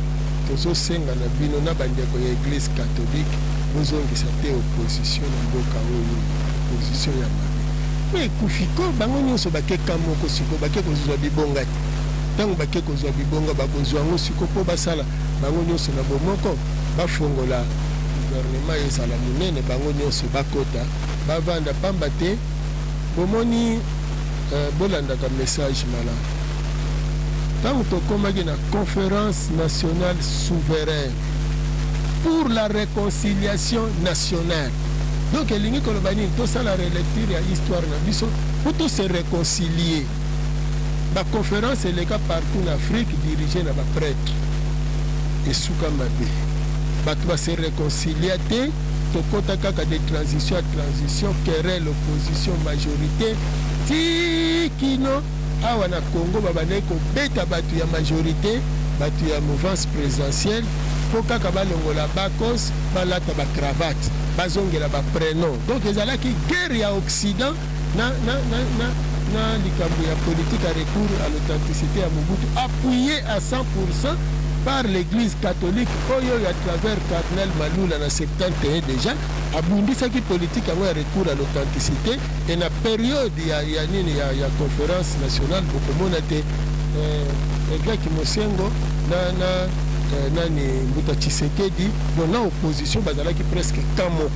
tozosenga na bino na bandeko ya église catholique bozongisa te opposition na mboka oyo opposition ya mabe me ekufi ko bango nyonso bakeka moko siko bake kozwa bibonga te ntango bake kozwa bibongo bakozwa yango siko mpo basala bango nyonso na bomoko bafongola gouvernement ezala monene bango nyonso bakota bavanda pamba te bomoni bolandaka message malamu ntango tokomaki na conférence nationale souveraine pour la réconciliation nationale. Donc, il y a la relecture de l'histoire pour tous se réconcilier. La conférence est le cas partout en Afrique dirigée par les prêtres. Et Soukamabé. Il va se réconcilier. Des transitions à transition, querelle, opposition, majorité. Tikino, awana Congo, babaneko, beta batu ya majorité, batu ya mouvance présidentielle. Poka kabalongola bakos balata ba cravate bazongela ba prénom donc ezalaki guerre ya occident na likambo ya politique à recours à l'authenticité à Mobutu appuyé à 100% par l'église catholique oyo à travers cardinal Malula na 71 déjà abundisaki politique à recours à l'authenticité et na période ya conférence nationale bokomona te Greg Mosengo na nani Mbuta Tshisekedi bon na opposition bazalaki presque kamoko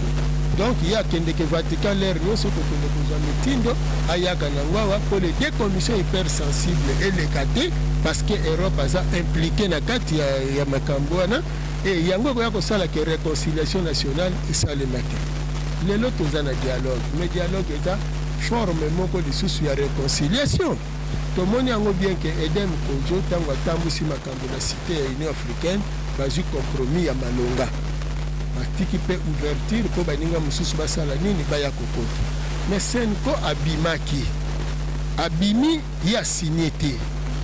donc il y a que Vatican l'air nyonso ko kende kozwa mitindo ayaka na ngwawa pour les deux commissions hypersensibles et les KT parce que Europe a impliqué na kati ya makambo wana et yango ko ya kosala ke réconciliation nationale esalemaki lelo tozana dialogue mais dialogue eza forme moko lisusu ya réconciliation. Tomoni yango bien que Edem Kojo tango atambusi makambo na cité ya Union africaine bazwi compromis ya malonga batiki pe ouverture po baninga mususu basala nini baya kokota mais Senko abimi ya signé te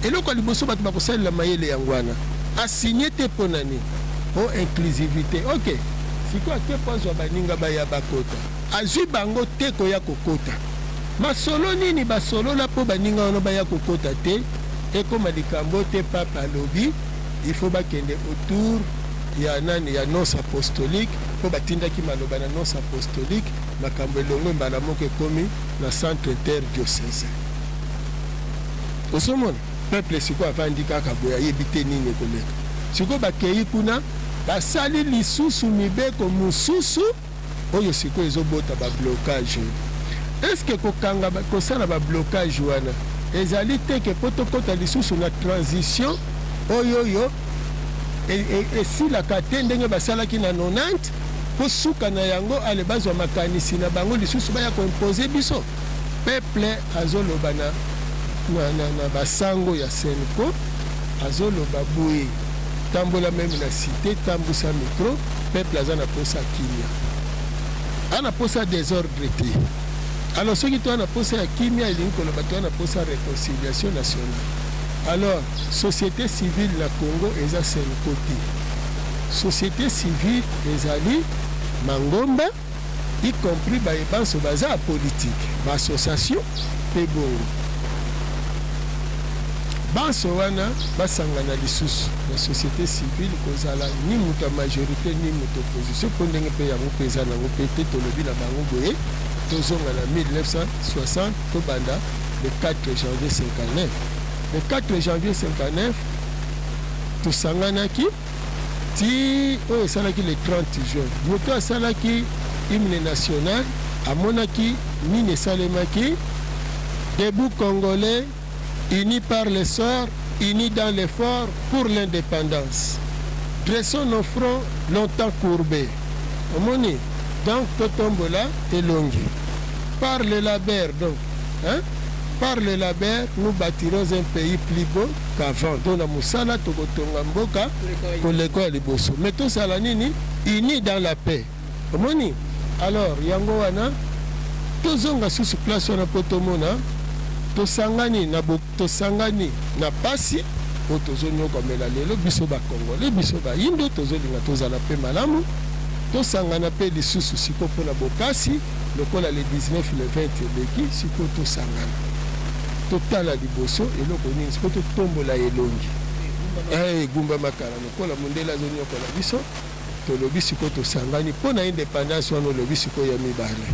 eloko liboso bato bakosalela mayele yangwana a signé te po nani o inclusivité ok siko ake pozwa baninga baya bakota azwi bango te koya kokota masolo nini basolola po baninga wana baya kokota te ekoma likambo te papa alobi il faut bakende autour ya nani ya nonce apostolique po batindaki maloba na nonce apostolique makambo elongo mbala moko ekomi na centre interdiocésain osomona peuple siko avandi kaka boya yebi te nini ekoleka siko bakei kuna basali lisusu mibeko mosusu oyo siko ezobota bablocage. Est-ce que kokanga kosala ba blocage wana ezali te ke potokota lisusu na transition oyoyo et si la kate ndenge basalaki na 90 po suka na yango ale bazwa makanisi na bango lisusu baya ko imposer biso peuple azoloba na basango ya Senko azoloba boye tambola même na cité tambusa micro peuple azana posa kimia ana posa désordre te. Alors, ceux qui sont en poste à Kimia et en poste à réconciliation nationale. Alors, société civile la Congo est à ce côté. Société civile est allée Mangomba, y compris dans ce bazar politique, l'association Pebo. Bansowana, Basangana Lissous, la société civile, Kozala, ni muta majorité, ni muta opposition, pour n'engue payer à vous payer à vous péter, Tolobi, la Bangoboé. En 1960, Tobanda, le 4 janvier 59. Le 4 janvier 59, Toussanganaki, ti o salaki le 30 juin. Moto salaki hymne national, à Monaki, Mine Salemaki, debout congolais, unis par le sort, unis dans l'effort pour l'indépendance. Dressons nos fronts longtemps courbés. Omoni. Donc, Totombola est longue. Par le labeur, donc, hein? Par le labeur, nous bâtirons un pays plus beau qu'avant. Donc, la Moussala, Tokotonga Mboka, pour l'école de Bosso. Mais tout ça, unis dans la paix. Omoni. Alors, Yangoana, Tozonga sous place, on a Potomona, Tosangani, na Pasi, Otozonyo comme la Lelo, Bisoba Congolais, Bisoba Indo, Tozolinga, Tozala Pe Malamu. Tosangana pe lisusu siko pona bokasi lokola le 19 le 20 leki siko tosangana totala liboso eloko nini siko totombola elongi gumba makala lokola mondela zonyo kola biso tolobi siko tosangani pona indépendance wana lobi siko ya mibale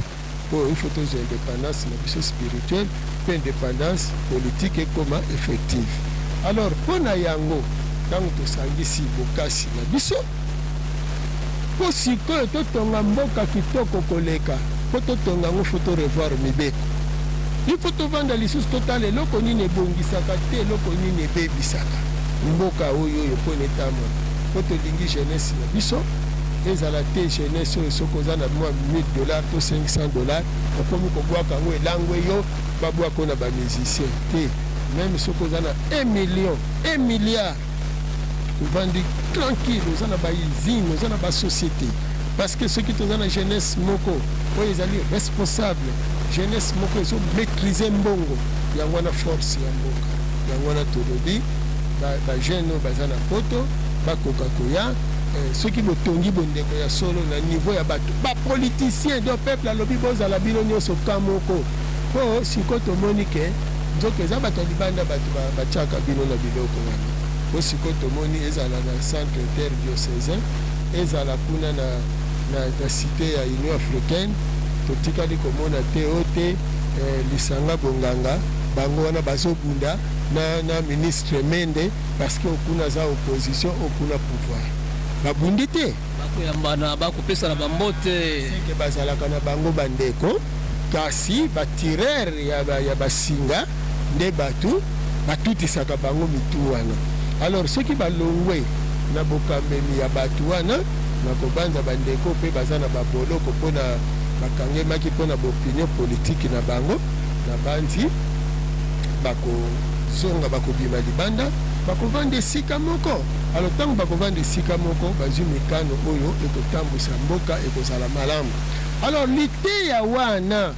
po il faut indépendance na biso spirituelle pe indépendance politique et comment effective Alors pona yango tango tosangisi bokasi na biso po sikoyo totonga mboka kitoko koleka po totonga yango fo torevoir mibeko. Il faut tovanda lisusu totala eloko nini ebongisaka te eloko nini ebebisaka mboka oyo po netamona po tolingi jeunesse na biso ezala te jeunesse oyo soki oza na mwa $1000 to $500 okomi kobwaka yango elango eyo babwaka na bamusicien te. Même soki oza na 1 million 1 milliard ovandi tranquille oza na bausine oza na basociété parce que soki toza na jeunesse moko oyo ezali responsable jeunesse moko ezo maîtriser mbongo yango wana force ya mboka yango wana tolobi bajeune oyo baza na poto bakoka koya soki botongi bondeko ya solo na niveau ya bato bapoliticien do peuple alobi bozala bino nyonso ka moko po sikoyo tomoni ke nzoka eza bato ya libanda bato batiaka bino na biloko wana po sikoyo tomoni ezala na centre interdiocésain ezala kuna na cité ya Union africaine totikali komona te o te lisanga bonganga bango wana bazobunda na ministre Mende parce que okuna za opposition okuna pouvoir babundi te bakoyambana bakopesa na bambote ke bazalaka na bango bandeko kasi batireur ya basinga nde bato batutisaka bango mitu wana. Alors soki balongwe na bokamemi ya bato wana na kobanza bandeko mpe baza na baboloko mpona bakangemaki mpona baopinion politike na bango na bandi bakozonga bakobima libanda bakovanda esika moko. Alors ntango bakovanda esika moko bazwi mikano oyo ekotambwisa mboka ekozala malamu. Alors liteya wana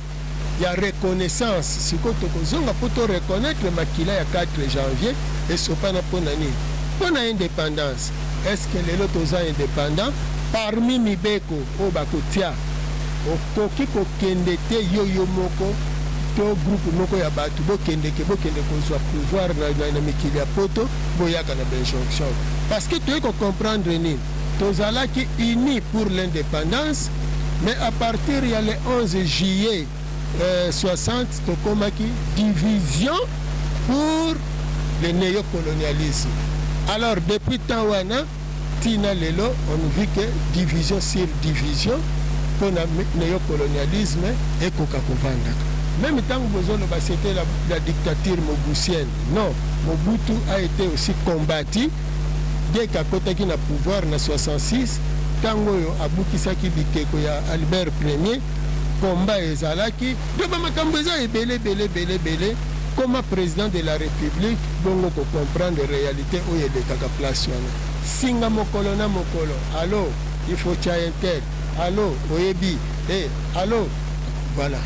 ya reconnaissance sikoyo tokozonga mpo to reconnaître makila ya 4 janvier esopana mpona nini mpona indépendance. Est-ce que lelo toza indépendant parmi mibeko oyo bakotia okoki kokende te yoyo moko to groupe moko ya bato bokende kozwa pouvoir na mikili ya poto boyaka na benjonction parce que toyei kocomprendre nini tozalaki unis pour l'indépendance mais à partir ya le 11 juillet 60 tokomaki division pour le néocolonialisme. Alors depuis temps wana tina lelo on vit que division sur division pour le néocolonialisme ekoka kovandaka. Même tant que c'était la dictature mobusienne, non, Mobutu a été aussi combattu dès qu'à côté qui n'a pouvoir en 66, tant que Aboukisaki Bikeko ya Albert Ier, combat ezalaki, de Bamakamboza est belé, comme président de la République, donc on comprend les réalités où il y a des place. Singa mokolo na mokolo, allô, il faut tchayentel, allô, oyebi, allô, voilà.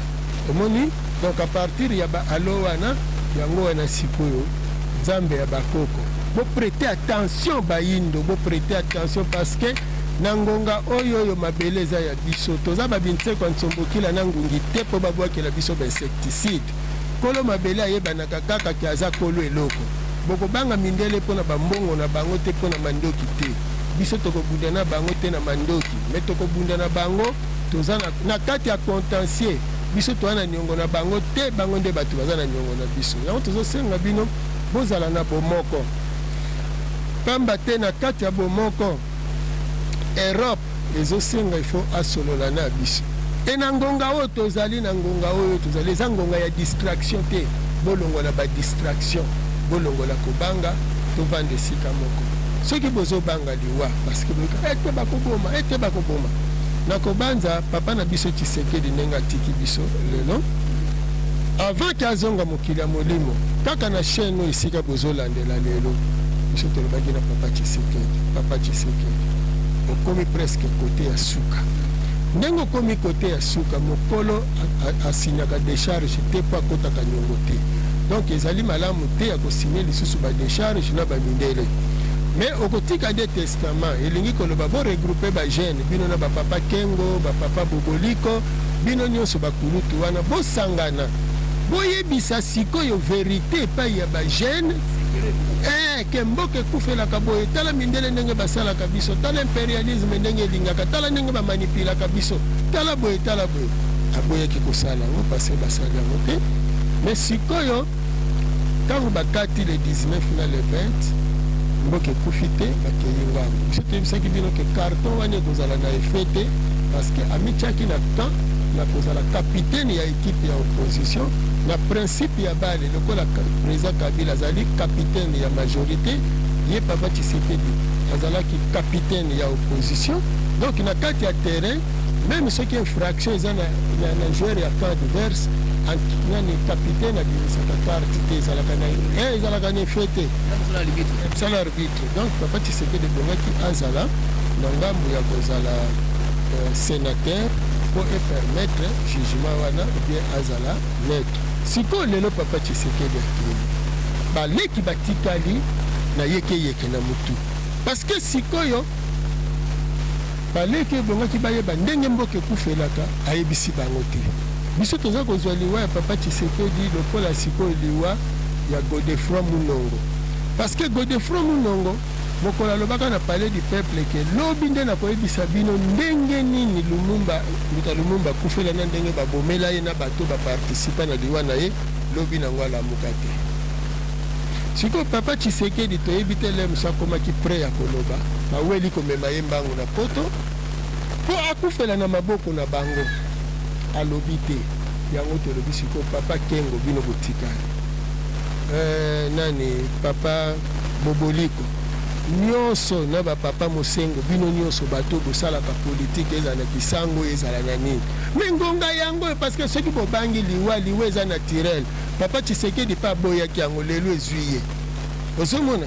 Donc à partir ya ba alo wana yango wana sikoyo nzambe ya bakoko bo prêter attention bayindo bo prêter attention parce que nangonga oyo mabeleza ya biso toza babinse kwa nsombokila nangungi te po babwakela biso ba insecticide kolo mabele ayebanaka kaka kiaza kolo eloko boko banga mindele pona bambongo na bango te pona mandoki te biso tokobunda na bango te na mandoki mais tokobunda na bango toza na kati ya contentieux biso toana nyongo na bango te bango nde bato baza na nyongo na biso yango tozosenga bino bozala na bomoko pamba te na kati ya bomoko Europe ezosenga ifo asolola na biso e na ngonga oyo tozali na ngonga oyo tozali eza ngonga ya distraction te bolongola badistraction bolongola kobanga tovanda esika moko soki bozobanga liwa parce que ete bakoboma na kobanza papa na biso Tshisekedi ndenge atiki biso lelo avant kazonga mokili ya molimo kaka na chaîne oyo esika bozolandela lelo biso tolobaki na papa Tshisekedi okomi presque kote ya suka ndenge okomi kote ya suka mokolo asinyaka décharge te po akotaka nyongo te donc ezali malamu te ya kosinye lisusu badécharge na bamindele mais okotika de testament elingi koloba bo regrouper ba jeune bino na bapapa Kengo bapapa Boboliko bino nyonso bakulutu wana bosangana boyebisa sikoyo vérité epai ya ba jeune ke mboka ekufelaka boye tala mindele ndenge basalaka biso tala impérialisme ndenge elingaka tala ndenge bamanipulaka biso tala boye aboyaki kosala yango parce basali yango te mais sikoyo ntango bakati le 19 na le 20 mboka ekufi te bakei ngambo biso toyebisaki bino ke carton wana ekozala na efe te parce que amitiaki na temps na kozala capitaine ya équipe ya opposition na principe ya bale lokola président Kabila azali capitaine ya majorité ye Papa Tshisekedi azalaki capitaine ya opposition donc na kati ya terrain même soki infraction eza na joueur ya camp adverse nani capitaine abimisaka carte te ezalaka na efe te sala arbitre donc Papa Tshisekedi ebongaki azala na ngambo ya kozala sénateur pour permettre jugement wana ou bien azala neutre sikoyo lelo Papa Tshisekedi akili baleki batikali na yeke na mutu parce que sikoyo baleki ebongaki bayeba ndenge mboka ekufelaka ayebisi bango te biso toza kozwa liwa ya Papa Tshisekedi lokola sikoyo liwa ya Godefroid Munongo parce que Godefroid Munongo mokolo alobaka na palais du peuple ke lobi nde nakoyebisa bino ndenge nini Lumumba akufela na ndenge babomela ye na bato baparticipa na liwa na ye lobi nango alamuka te sikoyo Papa Tshisekedi toyebi te le mosu akomaki pre ya koloba baweli komema ye mbangu na poto mpo akufela na maboko na bango alobi te yango tolobi sikoyo Papa Kengo bino botikali nani Papa Boboliko nyonso na bapapa mosengo bino nyonso bato bosalaka politike ezala na kisango ezala na nini me ngonga yango parce que soki bobangi liwa eza naturel Papa Tshisekedi pa boyaki yango lelo ezwi ye ozomona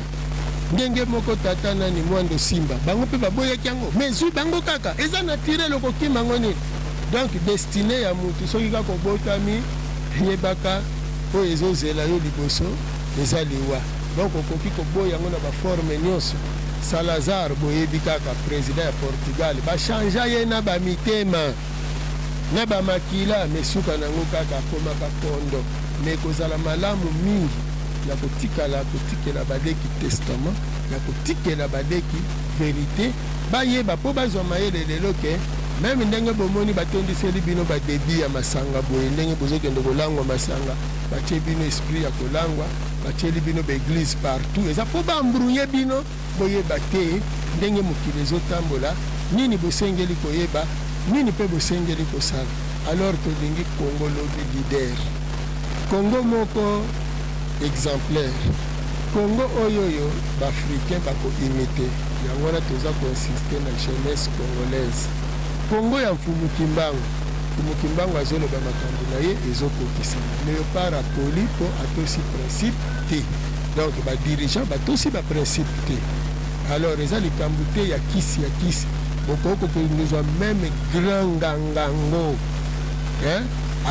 ndenge moko tata nani Mwando Simba bango mpe baboyaki yango me ezwi bango kaka eza naturel okokima yango nini donc destine ya mutu soki kaka obotami yebaka oyo ezozela yo liboso eza liwa donc okoki koboya yango na baforme nyonso Salazar boyebi kaka président ya Portugal bachangea ye na bamitema na bamakila mesuka nango kaka akomaka kondo me kozala malamu mingi ya kotikela baleki testament ya kotikela baleki vérité bayeba mpo bazwa mayele lelo ke meme ndenge bomoni batondiseli bino badebi ya masanga boye ndenge bozokende kolangwa masanga batie bino esprit ya kolangwa batieli bino baeglise partout eza mpo bambrouye bino boyeba te ndenge mokili ezotambola nini bosengeli koyeba nini mpe bosengeli kosala alors tolingi Congo lobi leader Congo moko exemplaire Congo oyoyo baafricain bakoimite yango wana toza koinsiste na jeunesse congolaise Congo ya Mfumukimbangu azoloba makambo na ye ezokokisana léopard akoli mpo atosi principe te donc badirigeant batosi baprincipe te alors eza likambo te ya kisi bokokokozwa meme grand ngangango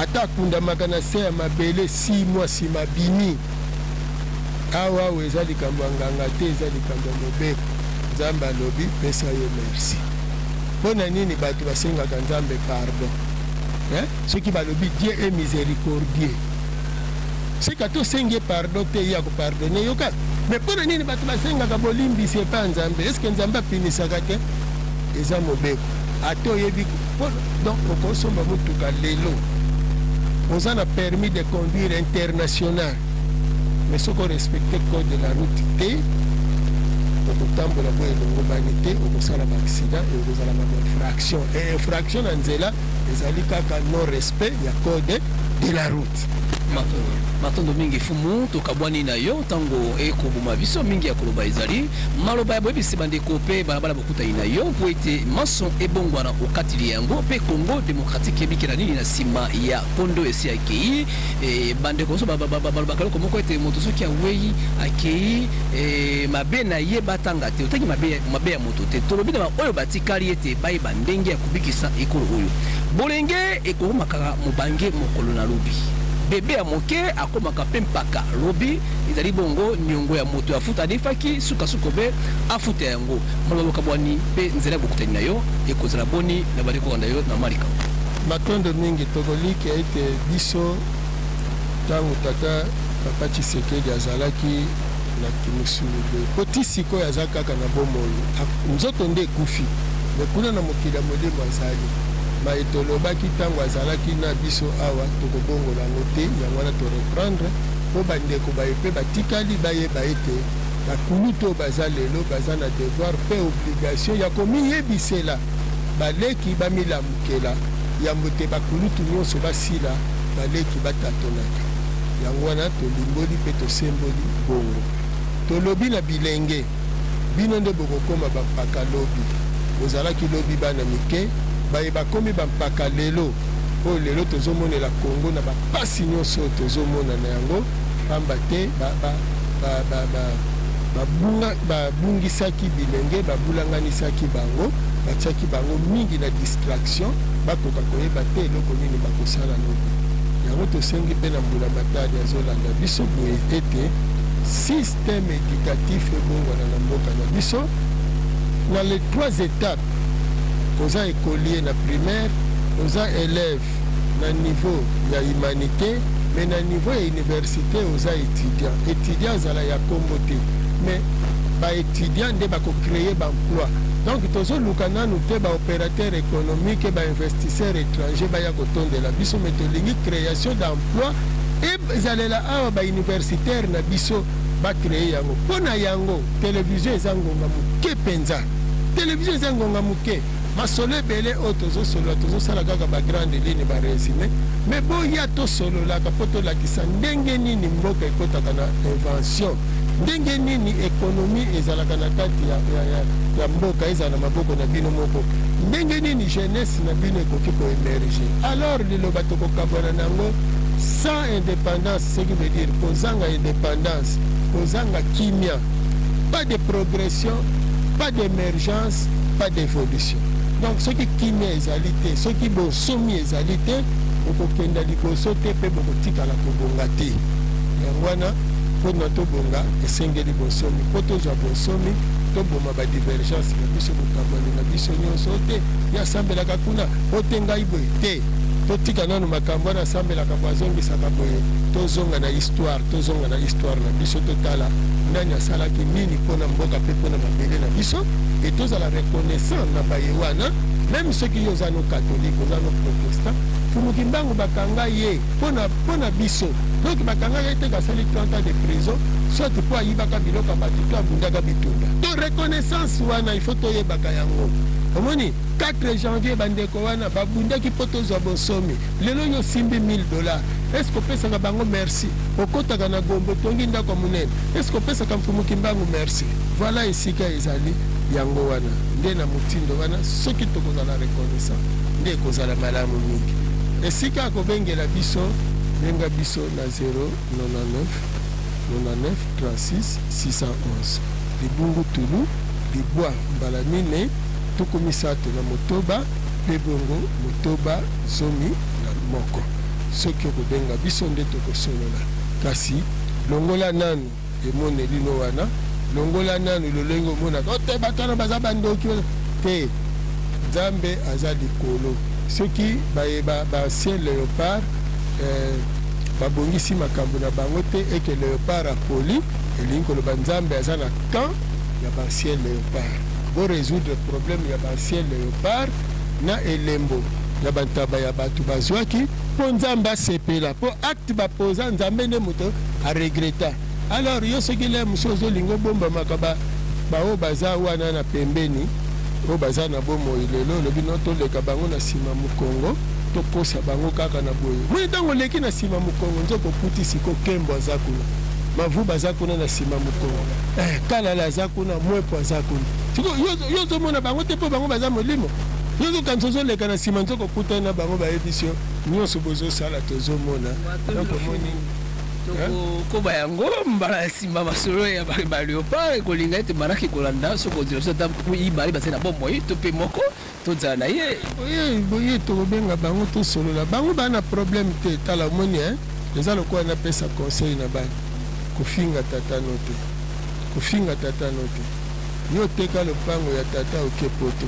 ata akundamaka na se ya mabele 6 mois nsima bimi awa eza likambo ya nganga te eza likambo ya mobeko Nzambe alobi pesa yo merci mpo na nini bato basengaka Nzambe pardon soki balobi Dieu est miséricordieux sika tosengi pardon te ya kopardone yoka me mpo na nini bato basengaka bolimbisi epa Nzambe eske Nzambe apinisaka te eza mobeko ate oyebi donc okosomba motuka lelo oza na permis de conduire international mais soki orespecte code de la route te okotambola boye elongobani te okosala baaccident e okozala na infraction e infraction na nzela ezali kaka non respect ya code de la route matondo mingi fumu tokabwani na yo ntango ekoboma biso mingi ya koloba ezali maloba ya boyebisi bandeko mpe balabala bokutai na yo po ete maso ebongwana okatili yango mpe Congo démocratique ebikela nini na nsima ya kondo esi akei bandeko so balobaka eloko moko ete moto soki awei akei mabe na ye batanga te otangi mabe ya moto te tolobi na oyo batikali ete bayeba ndenge ya kobikisa ekolo oyo bolenge ekokomaka mobange mokolo na lobi bebe ya moke akomaka mpe mpaka lobi ezali bongo niongo ya moto afuta adefaki sukasuka be afuta yango maloba kabwani mpe nzela ya bokutani na yo ekozala boni na balekokanda yo na malika matondo mingi tokoliki ete biso ntango tata Papa Tshisekedi azalaki na kimusulu boye po ti sikoyo aza kaka na bomoi nzoto nde ekufi me kuna na mokili ya molimo azali maitolobaki ntango azalaki na biso awa tokobongola yango te yango wana toreprendre po bandeko bayepe batikali bayeba ete bakulutu baza lelo baza na devoir pe obligation ya komiyebisela baleki bamilamukela yambo te bakulutu nyonso basila baleki batatonaka yango wana tolimboli mpe tosemboli bongo tolobi na bilenge bino nde bokokoma bampaka lobi bozalaki lobi bana mike baye bakomi bampaka lelo oyo lelo tozomonela Kongo na bapasi nyonso oyo tozomona na yango pamba te babungisaki bilenge babulanganisaki bango batiaki bango mingi na distraction bakoka koyeba te eloko nini bakosala lobi yango tosengi mpe na mbula matadi azolanda biso boye ete système éducatif ebongwana na mboka na biso na les 3 étapes oza écolier na primaire oza élève na niveau ya humanité mais na niveau ya université oza étudiant azala ya kombo te mais baétudiant nde bakocréer baemploi donc tozoluka nanu te baopérateur économique bainvestisseur étranger baya kotondela biso mais tolingi création d'emploi ezalela awa bauniversitaire na biso bacrée yango mpo na yango télévision eza ngonga moke mpenza télévision eza ngonga moke masolo ebele oyo tozosolola tozosala kaka bagrande ligne barésumé mais boya tosololaka mpo tolakisa ndenge nini mboka ekotaka na invention ndenge nini économie ezalaka na kati ya mboka ezala na maboko na bino moko ndenge nini jeunesse na bino ekoki koemerge alors liloba tokokabwana nango sans indépendance ce qui veut dire kozanga indépendance kozanga kimia pas de progression pas d'émergence pas d'évolution donc soki kimia ezali te soki bonsomi ezali te okokenda liboso te mpe bokotikala kobonga te yango wana mpo na tobonga esengeli bonsomi mpo tozwa bonsomi toboma badivergence na biso bokamwani na biso nyonso te yasambelaka kuna ote ngai boye te totika nanu makambo wana asambelaka bwazongisaka boye tozonga na histoire na biso totala nani asalaki nini mpo na mboka mpe mpo na mabele na biso e tozala reconnaissant na baye wana même soki yo oza no catholique oza no protestant fumuki mbangu bakanga ye mpo na biso donc bakanga ye te kasali 30 ans de prison soit mpo ayibaka biloko bato to abundaka bitunda to reconnaissance wana il faut toyebaka yango omoni 4 janvier bandeko wana babundaki mpo tozwa bonsomi lelo yo simbi $1000 est-ce que opesaka bango merci okotaka na gombo tongi ndako monene est-ce que opesaka mfumuki mbangu merci voilà esika ezali yango wana nde na motindo wana soki tokozala reconnaissant nde ekozala malamu mingi esika akobengela biso benga biso na 099 36 611 libungu tulu libwa mbala mine tuku misato na motoba mpe bongo motoba zomi na moko soki okobenga biso nde tokosolola kasi longola nanu emonelino wana longola nanu lolenge omonaka ote batwana baza bandoki te nzambe aza likolo soki bayeba baancien léopard babongisi makambo na bango te eke léopard apoli elingi koloba nzambe aza na camp ya baancien léopard borésoudre problème ya baancien léopard na elembo ya bantaba ya bato bazwaki mpo nzambe asepela mpo acte bapoza nzambe nde moto aregreta alors yo soki le mosu ozolinga obombamaka baoyo baza wana na pembeni oyo baza na bomoi lelo olobi no toleka bango na nsima mokongo tokosa bango kaka na boye moni ntango oleki na nsima mokongo nzoko puti siko kembo aza kuna mavu baza kuna na nsima mokongo kalala aza kuna mwepo aza kuna siko yo ozomona bango te mpo bango baza molimo yo ozokanisa ozoleka na nsima nzoko kutana na bango bayebi yo nyonso bozosala tozomona donc omoni koba yango mbala nsima masolo ya baléopard ekolinga ete banaki kolanda soko ozela biso ata ibali bazali na bomoi to mpe moko tozala na ye boye tokobenga bango tosolola bango baa na problème te tala omoni eza lokola napesa conseil na bana kofinga tatano te yo teka lopango ya tata oke poto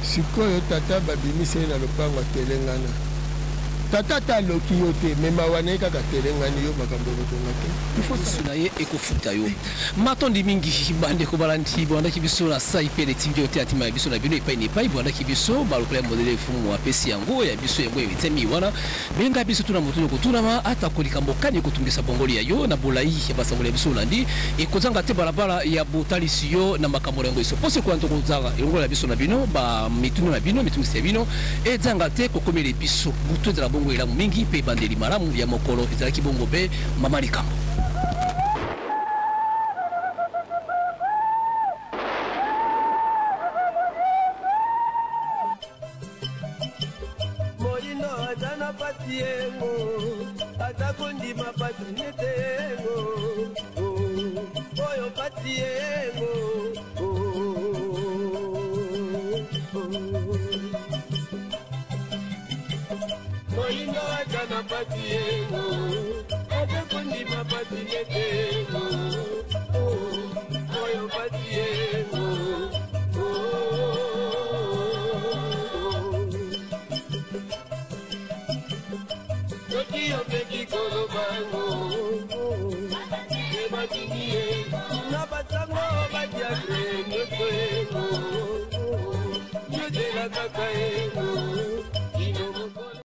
sikoyo tata babimisa ye na lopango atelengana tata loki yo te me mawana kaka telengani yo makambo ngate il faut suna ye ekofuta yo matondi mingi bande ko balanti bonda kibiso na sai pe TV yo te atima biso na bino epai ni epai bonda kibiso balokole modele fumu wa pesi yango ya biso yango ebitemi wana benga biso tuna moto ko tuna ma ata ko likambo kani ko tungisa bongoli ya yo na bolai ya basangole biso landi ekozanga te balabala ya botalisi yo na makambo yango iso pose ko anto kozanga yango la biso na bino ba mitunu na bino mitungisa bino ezanga te ko komele biso butu za bongo ela mingi pe bandeli malamu ya mokolo ezalaki bongo be mama likambo Kaka